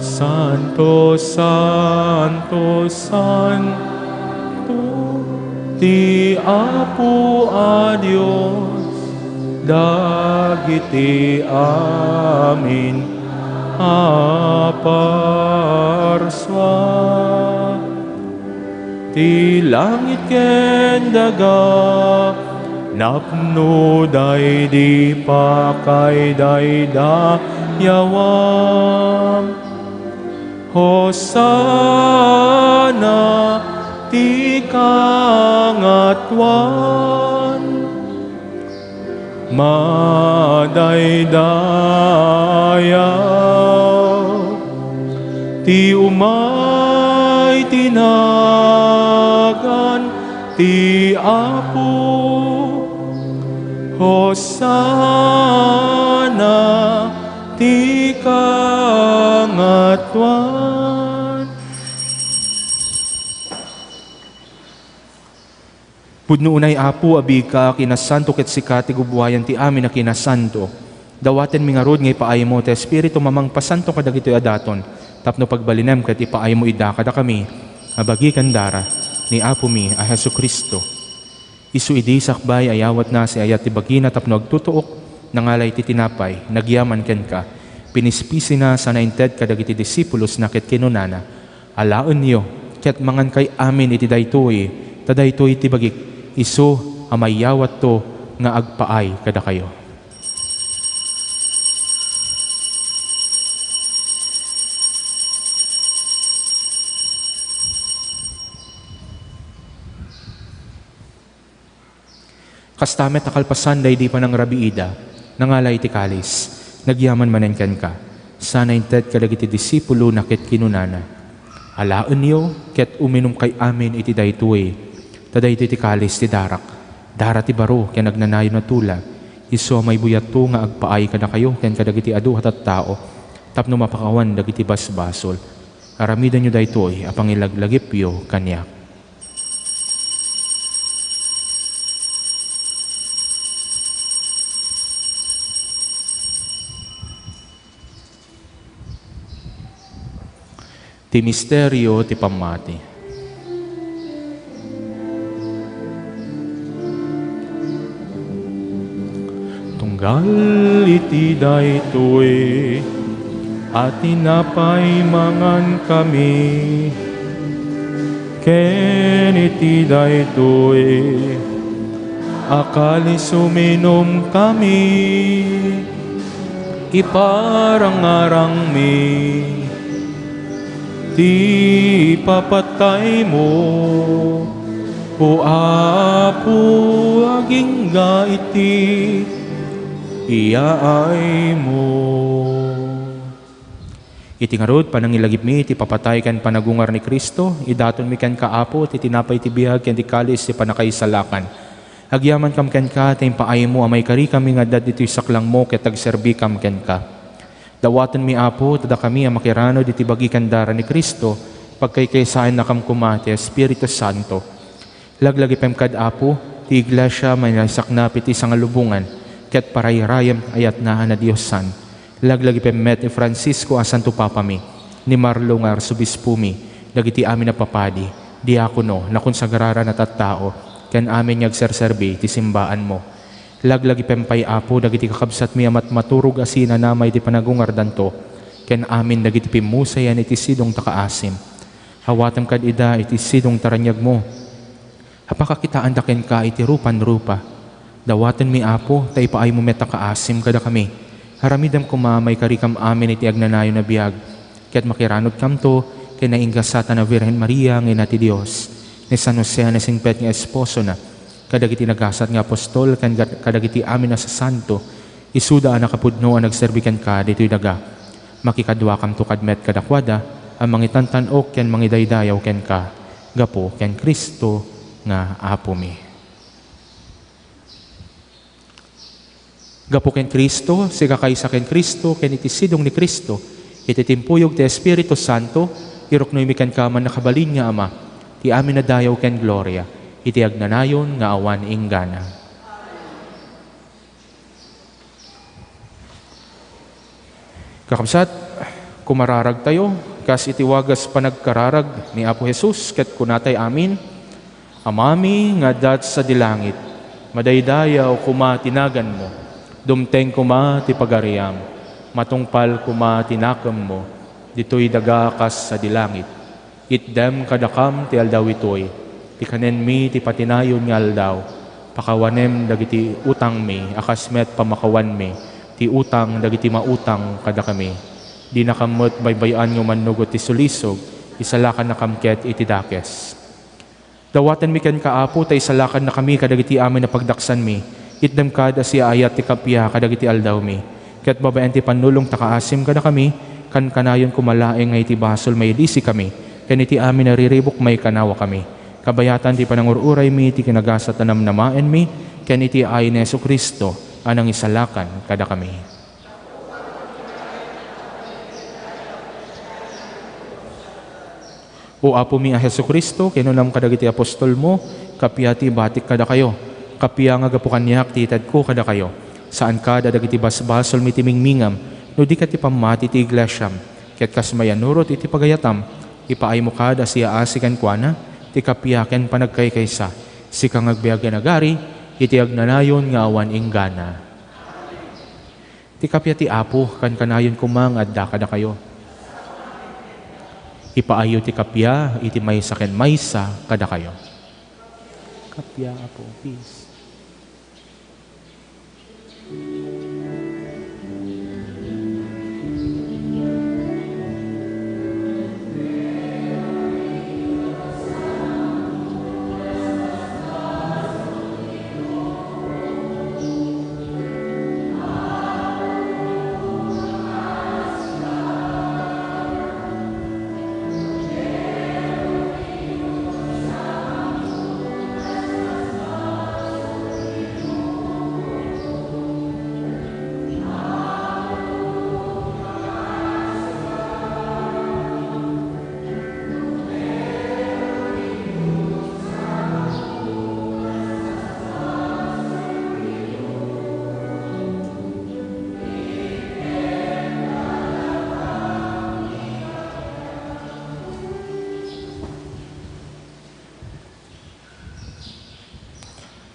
Santo, Santo, Santo, ti Apo a Dios, dagiti amin aparswa. Ti langit ken daga, napno di pakay daydayawam. Hosana ti kangatuan, madaydayaw ti umay tinagan ti Apo. Hosana ti kangatuan. Pudno unay Apo abig ka kinasanto ket sika ti gubuhayan ti amin na kinasanto. Dawaten mi nga rod nga ipaay mo ti Espiritu mamang pasanto kadagitoy adaton. Tapno pagbalinem ket ipaay mo ida kada kami abagi kandara ni Apo mi a Jesucristo. Isu idi sakbay ayawat na si ayat ti bagina tapno agtutuok nangalay ti tinapay nagyaman ken ka. Pinispisi na sa nainted kadagiti disipulos na ket kinunana. Alaen niyo ket mangan kay amin iti daytoy tadaytoy ti bagik isu amayawat to nga agpaay kada kayo. Kastamet akalpasan day di pa ng rabiida, nangalay ti kalis, nagyaman manen ken ka, sana inted kadagiti disipulo na ket kinunana. Alaen niyo ket uminom kay amin iti daytoy, taday ti kalis ti darak, dara ti baro ken nagnanayon na tula, iso may buyat to nga agpaay kada kayo ken kadagiti adu at tao, tapno mapakawan dagiti basbasol. Aramidan nyo daytoy apang ilaglagip yo kanyak. Ti misteryo ti pamati. Tunggal iti daytoy at tinapay mangan kami, ken iti daytoy akali suminom kami, iparangarang mi ti papatay mo, o Apo agingga iti iyaay mo. Iti ngarod, panangilagip mi, iti papatay kan panagungar ni Kristo, idaton mi kan kaapo, iti tinapay ti bihag, ken ti kalis, ti panakaisalakan. Agyaman kam ken ka, ting paay mo, amay kari kami nga dad iti saklang mo, ket agserbi kam ken ka. Dawaton mi apo, tada kami ang makirano, iti bagi kandara ni Kristo, pagkaykaysain na kam kumati, Espiritu Santo. Laglagipem kad apo, ti iglesia may nasaknap iti sangalubungan, ket parayrayam ayat na Diosan. Laglagipem met ni Francisco a Santo Papa mi, ni Marlo nga Arsobispo mi, dagiti amin na papadi, diakono, na konsagrara na tattao, ken amin ngagserserbi ti simbaan mo. Laglagipem pay apo, dagiti kakabsat mi amat maturog asina namay ti panagungar danto, ken amin dagiti pimusayan iti sidong takaasim. Hawatam kad ida iti sidong taranyag mo. Hapakakitaan da ken ka iti rupan-rupa. Dawatan mi apo, tay paay mo meta kaasim kada kami. Haramidam kumamay karikam amin iti agnanayo na biyag. Kaya't makiranod kam to, kaya naingasata na Virgen Maria ng ina ti Diyos. Ni San Jose na singpet nga esposo na. Kadagiti nagasat nga apostol, kadagiti amin na sa santo. Isuda na kapudno ang nagserbikan ka dito'y daga. Makikadwa kam to kadmet kadakwada, ang mangitantanok ken mangidaydayaw ken ka. Gapo ken Kristo nga apo mi. Gapo ken Kristo, siga kaysa ken Kristo, ken iti sidong ni Kristo, iti timpuyog ti Espiritu Santo, iruknoy mi ken kaman nakabalin nga Ama, ti amin na dayaw ken gloria, iti agnanayon nga awan inggana. Kakabsat, kumararag tayo, kas iti wagas panagkararag ni Apo Jesus, ket kunatay amin, Amami nga dat sa dilangit, madaydayaw kumatinagan mo, dumteng kuma ti pagariam, matungpal kuma tinakam mo, dito'y dagakas sa dilangit. Itdem kadakam ti aldaw ito'y, ti kanen mi ti patinayon nga aldaw, pakawanem dagiti utang mi, akasmet pamakawan mi, ti utang dagiti mautang kada kami. Di nakamot baybayan ng manugot ti sulisog, isalakan na kamket iti dakes. Dawatan mi ken kaapo, tay isalakan na kami kadagiti amin na pagdaksan mi, itdem kada si ayat ti kapya kadagiti aldaw mi. Ket babaen ti panulong takaasim kada kami, kan kanayon kumalaeng nga iti basol may lisi kami, ken iti amin nariribok may kanawa kami. Kabayatan ti panangururay mi, ti kinagasat na namnamaen mi, ken iti ay ni Jesucristo, anang isalakan kada kami. O Apo mi a Jesucristo, kinunam kadagiti apostol mo, kapya ti batik kada kayo. Kapya nga gapukanyak titad ko kada kayo. Saan ka dadagiti basbasol mi timingmingam, no di ka ti pamati ti iglesyam. Ket kasmayanurot iti pagayatam, ipaay mo kada siya asikan kuana, ti kapyaken panagkaykaysa. Si kang agbiagan agari, iti agnanayon nga awan inggana. Ti kapya ti Apo, kan kanayon kumang adda kada kayo. Ipaayo ti kapya, iti maysa ken maysa kada kayo. Kapya Apo, peace.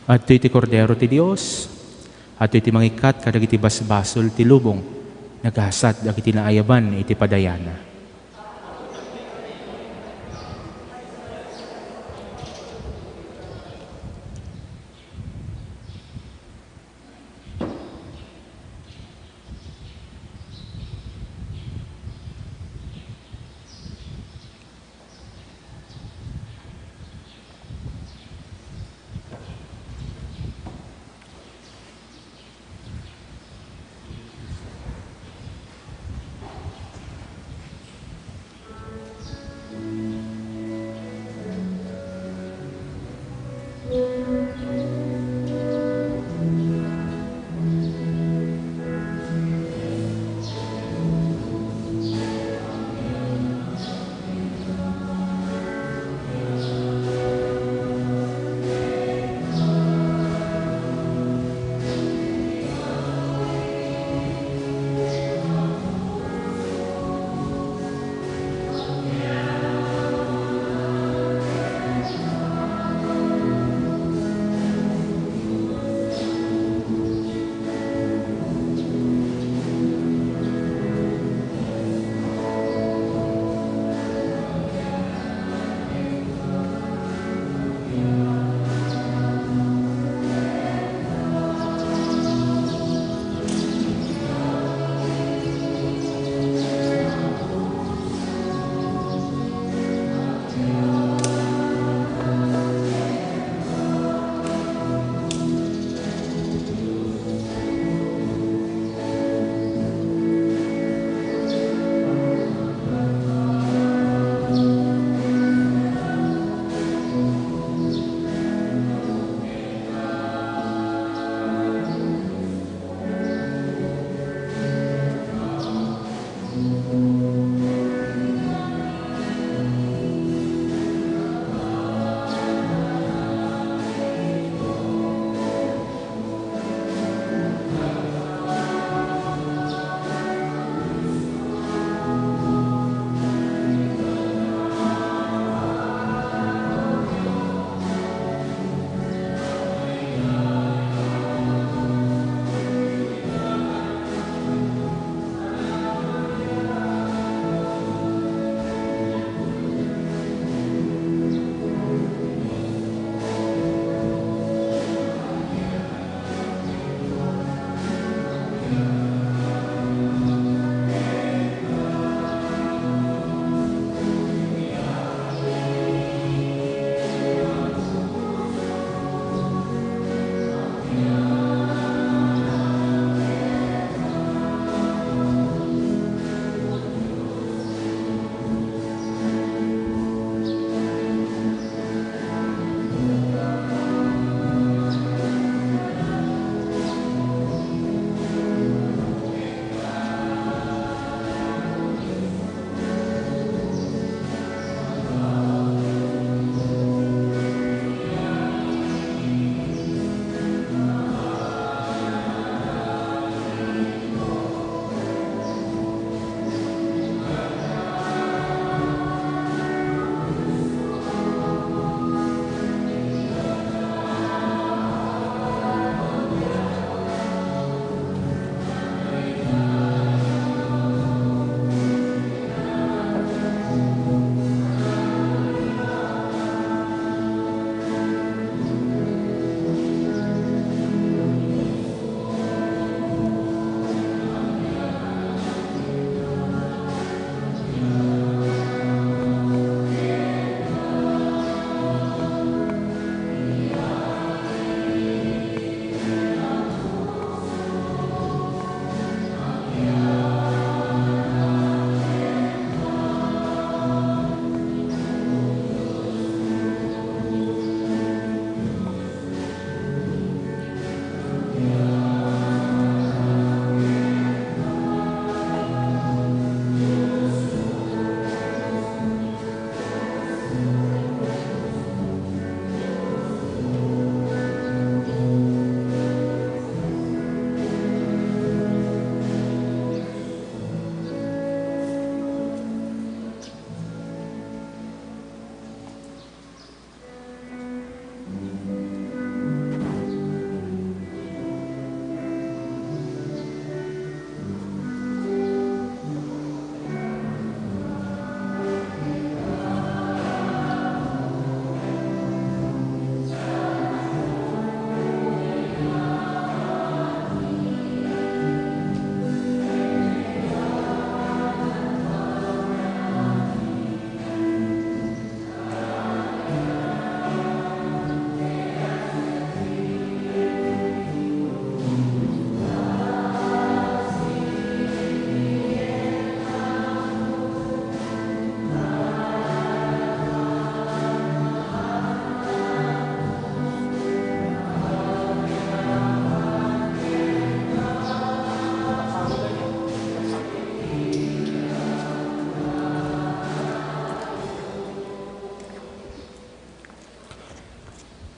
At iti kordero ti Dios, at iti mangikat kadagiti basbasol ti lubong, nagasat dagiti naayaban iti padayana.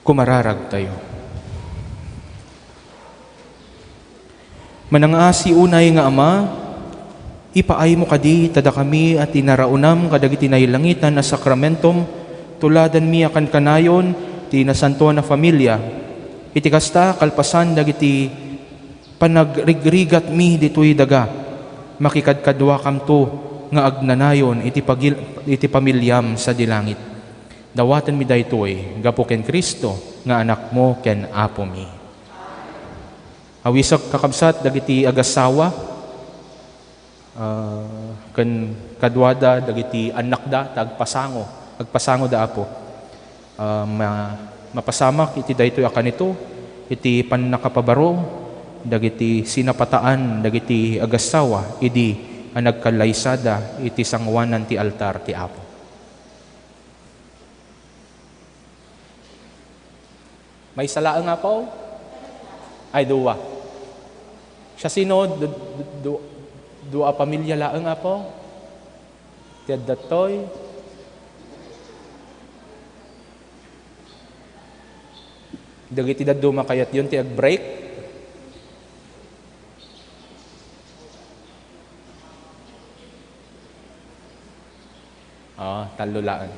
Kumararag tayo. Manangaasi unay nga Ama, ipaay mo kadi tada kami at inaraunam kadagiti nailangitan na sakramentom tuladan mi akan kanayon ti nasanto na familia. Iti kasta kalpasan dagiti panagrigligat mi ditoy daga. Makikadkadwa kamto nga agnanayon iti pamilyam sa dilangit. Dawatan mi daytoy gapo ken Kristo nga anak mo ken apo mi. Awisag kakabsat dagiti agasawa ken kadwada dagiti anak da agpasango da apo. Mapasamak iti daytoy akan ito iti pannakapabaro dagiti sinapataan dagiti agasawa idi ang nagkalaysada iti sangwanan ti altar ti apo. May salaang nga po? Ay, duwa. Siya sino? Dua pamilya laang nga po? Tiad datoy? Dagiti daddo makayat yun, ti ag-break? Talo laan.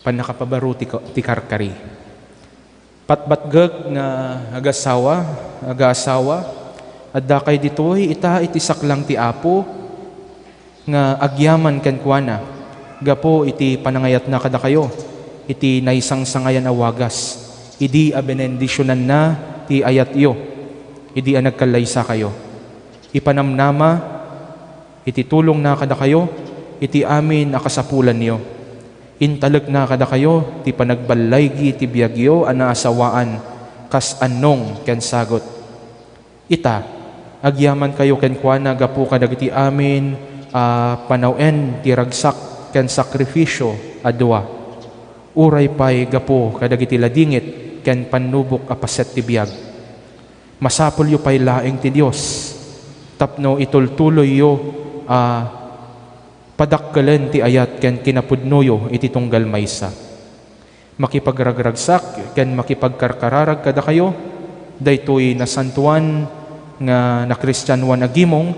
Panakapabaro ti karkari. Patbatgag nga aga-asawa, at dakay ditoy ita iti saklang ti apo nga agyaman ken kuana. Gapo iti panangayat na kada kayo. Iti naisang sangayan a wagas. Idi a benendisyonan na ti ayat iyo. Idi a nagkalaysa kayo. Ipanamnama iti tulong na kada kayo. Iti amin akasapulan niyo. Intalag na kada kayo, ti panagbalaygi ti biyagyo ana asawaan, kas anong ken sagot. Ita, agyaman kayo ken kuana gapu kadagiti amin, panawen ti ragsak ken sakrifisyo adwa. Uray pay gapu kadagiti ladingit ken panubok apaset ti biyag. Masapol yu pay laeng ti Dios. Tapno itultuloy yu padakkalen ti ayat ken kinapudnoyo iti tunggal maysa. Makipagragragsak ken makipagkarkararag kada kayo, daytoy nasantuan nga nakristyanwan agimong,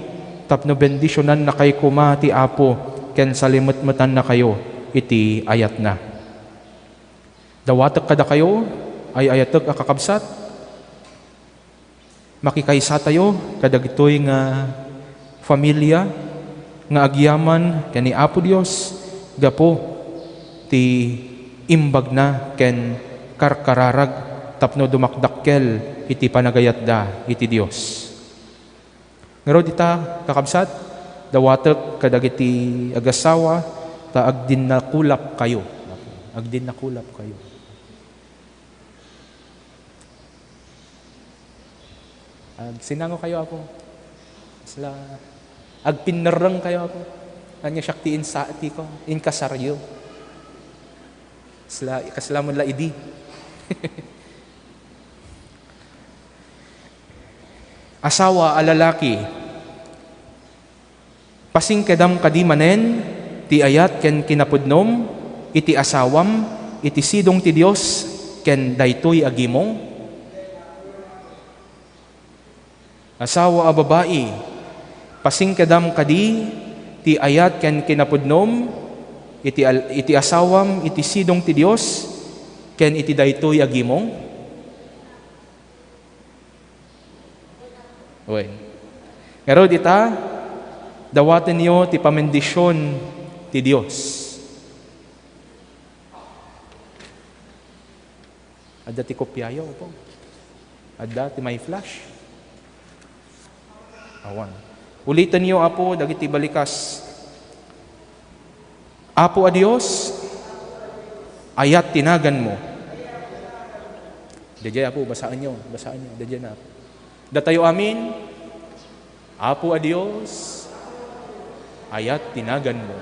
tapno bendisyonan na kay kuma ti apo ken salimutmutan na kayo iti ayat na. Dawatek kada kayo ay ayatek akakabsat. Makikaysa tayo kadagitoy nga familia nga agyaman ken ni Apo Dios gapo ti imbag na ken karkararag tapno dumakdakkel iti panagayat da iti Dios. Ngaro dita kakabsat dawatek kadagiti agasawa ta agdinnakulap kayo. Agdinnakulap kayo. Sinango kayo ako. Sila agpinarang kayo ako. Anya syaktiin sa ati ko. Inkasaryo. Kasla mo la idi. Asawa alalaki. Pasing kedam kadimanen, ti ayat ken kinapudnom, iti asawam, iti sidong ti Dios, ken daytoy agimong. Asawa a babae, pasing kadam kadi, ti ayat ken kinapudnom, iti asawam, iti sidong ti Dios, ken iti daytoy agimong. Uy. Ngaro dita, dawaten niyo ti pamendisyon ti Dios. Adda ti kopyayo po. Adda ti may flash. Awan. Ulitan niyo apo dagiti balikas. Apo a Dios, ayat tinagan mo. Dajay apo basaan niyo. Dajay na. Datayo amin. Apo a Dios, ayat tinagan mo.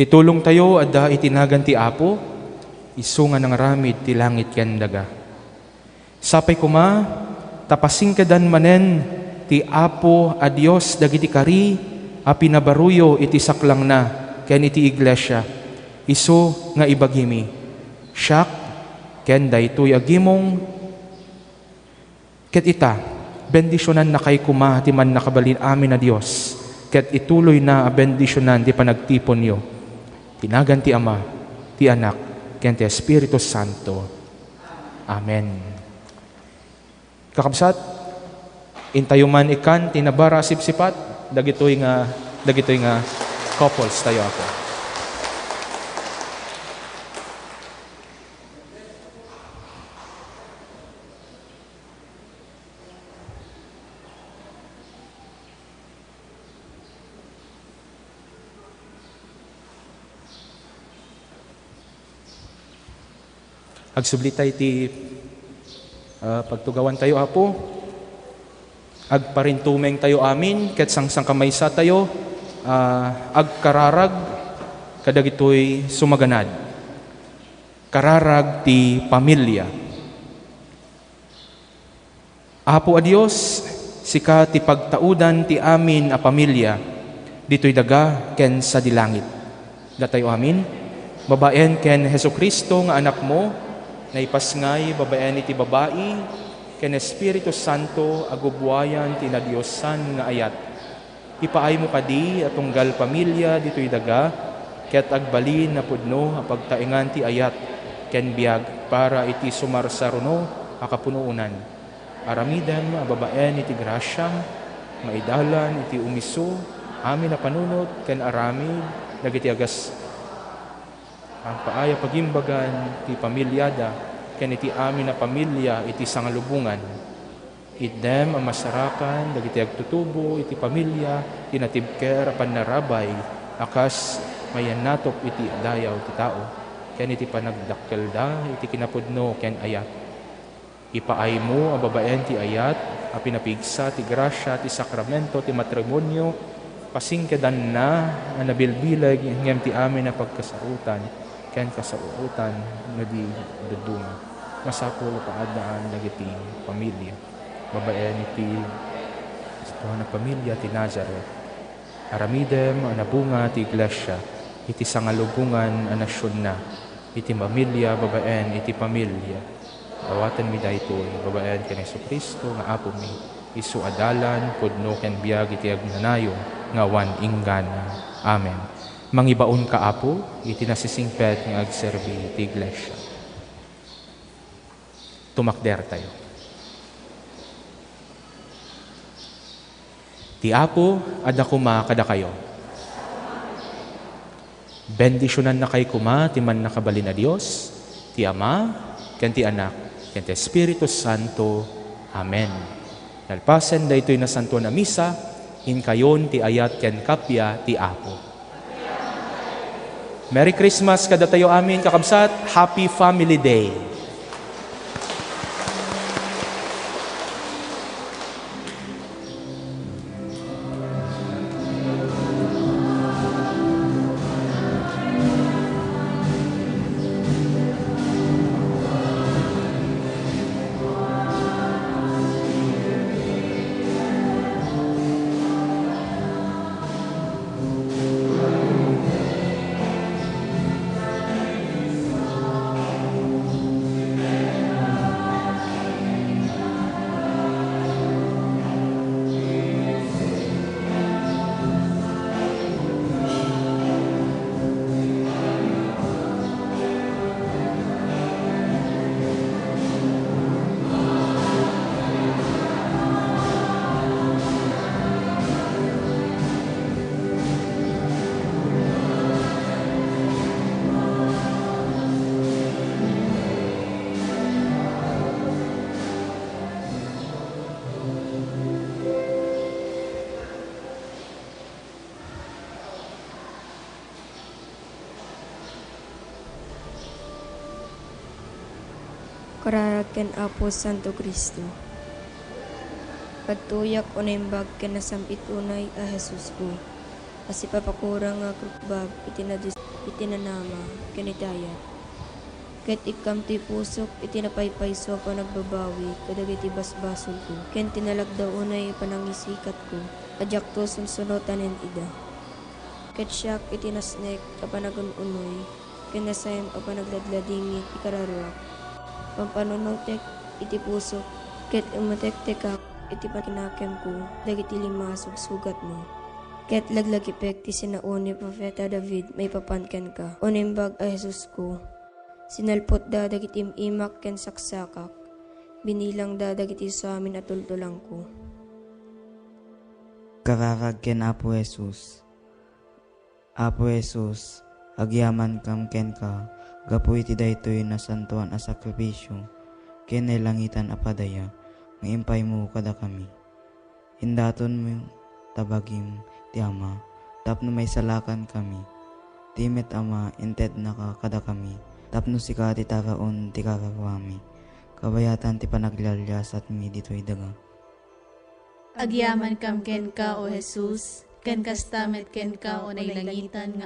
Titulong tayo adda itinagan ti Apo, isunga ng ramid ti langit ken daga. Sapay kuma, tapasing kadan manen ti Apo a Dios dagiti kari a pinabaruyo iti saklang na ken iti iglesia. Isu nga ibagimi. Siak ken daytoy agimong ket ita bendisyonan na kay kuma ti man nakabalin amin na Dios. Ket ituloy na bendisyonan ti panagtipon yo. Tinagan ti Ama, ti Anak, ken ti Espiritu Santo. Amen. Kakabsat, intayo man ikan tinabara sipsipat dagitoy nga couples tayo ako. Agsublitay ti pagtugawan tayo Apo. Agparintumeng tayo amin ket sangsang kamaysa tayo agkararag kadagitoy sumaganad. Kararag ti pamilya. Apo a Dios, sika ti pagtaudan ti amin a pamilya ditoy daga ken sa dilangit. Datayo amin. Babaen ken Hesukristo nga anak mo, naipasngay babaen iti babai, ken Espiritu Santo agubwayan ti nadiosan nga ayat. Ipaay mo kadi atunggal pamilya ditoy daga, ket agbalin na pudno a pagtaengan ti ayat, ken biag para iti sumarsaruno a kapunuonan. Aramidem a babaen iti grasyam, maidalan iti umiso, amin na panunot, ken aramid, dagiti agas ang paaya pagimbagan ti pamilyada ken iti amin na pamilya iti sangalubungan. Idem ang masarakan dagiti agtutubo iti pamilya tinatibker a panarabay akas mayan natop iti dayaw ti tao ken iti panagdakkelda iti kinapudno ken ayat. Ipaay mo a babaen ti ayat a pinapigsa ti grasya ti sakramento ti matrimonyo pasingkedan na a nabilbilag ngem ti amin na pagkasautan ken kasauutan nga di dudunga. Masapul paadaan dagiti pamilya. Babaen iti na pamilya ti Nazareth. Aramidem a nabunga ti iglesia iti sangalubungan a nasyon na. Iti pamilya babaen iti pamilya. Dawatan mi daytoy babaen ken Jesucristo nga Apo mi. Isu adalan pudno ken biag iti agnanayo nga wan inggana. Amen. Mangibaon ka Apo, iti nasisingpet nga agserbi ti iglesia. Tumakder tayo. Ti Apo, ada kuma kada kayo. Bendisyonan na kay kuma, ti man nakabalin na Dios, ti Ama, ken ti Anak, ken ti Espiritu Santo. Amen. Nalpasen daytoy na santo na misa, in kayon ti ayat ken kapya ti Apo. Merry Christmas kada tayo amin kakabsat. Happy Family Day. Kararag ken Apo Santo Cristo. Pagtuyak o naimbag ken nasampit unay a Jesus ko. Asi papakurang nga krukbag itinadis itinanama, kanitayat. Ket ikam ti pusok, itinapaypayso pa nagbabawi, kadagiti basbasol ko. Ken tinalagdaw unay panangisikat ko, adyak to sunsunotanin ida. Ket siyak itinasnek, kapanagununoy, ken nasayam apanagladladingit ikararuak. Pampanunotek, iti pusok, ket umatek-tekak, iti pakinakem ko, dagiti lima sugsugat mo. Ket laglag ipek ti sinauni Propeta David, may papanken ka. Unimbag a Jesus ko, sinalpot da dagiti imak ken saksakak, binilang da dagiti sa amin at tultulang ko. Kakakag ken Apo Jesus. Apo Jesus, agyaman kam ken ka, gapu iti daytoy na santuan a sakripisyo, ken langitan a padaya, nga impay mo kada kami. Hindaton mo tabagim ti Ama, tapno may salakan kami. Timet Ama, inted na ka kada kami, tapno sika ti taraon ti kakakwami. Kabayatan ti panaglalyas at mi dito'y daga. Agyaman kam ken ka, O Jesus, ken kastamet ken ka, o langitan nga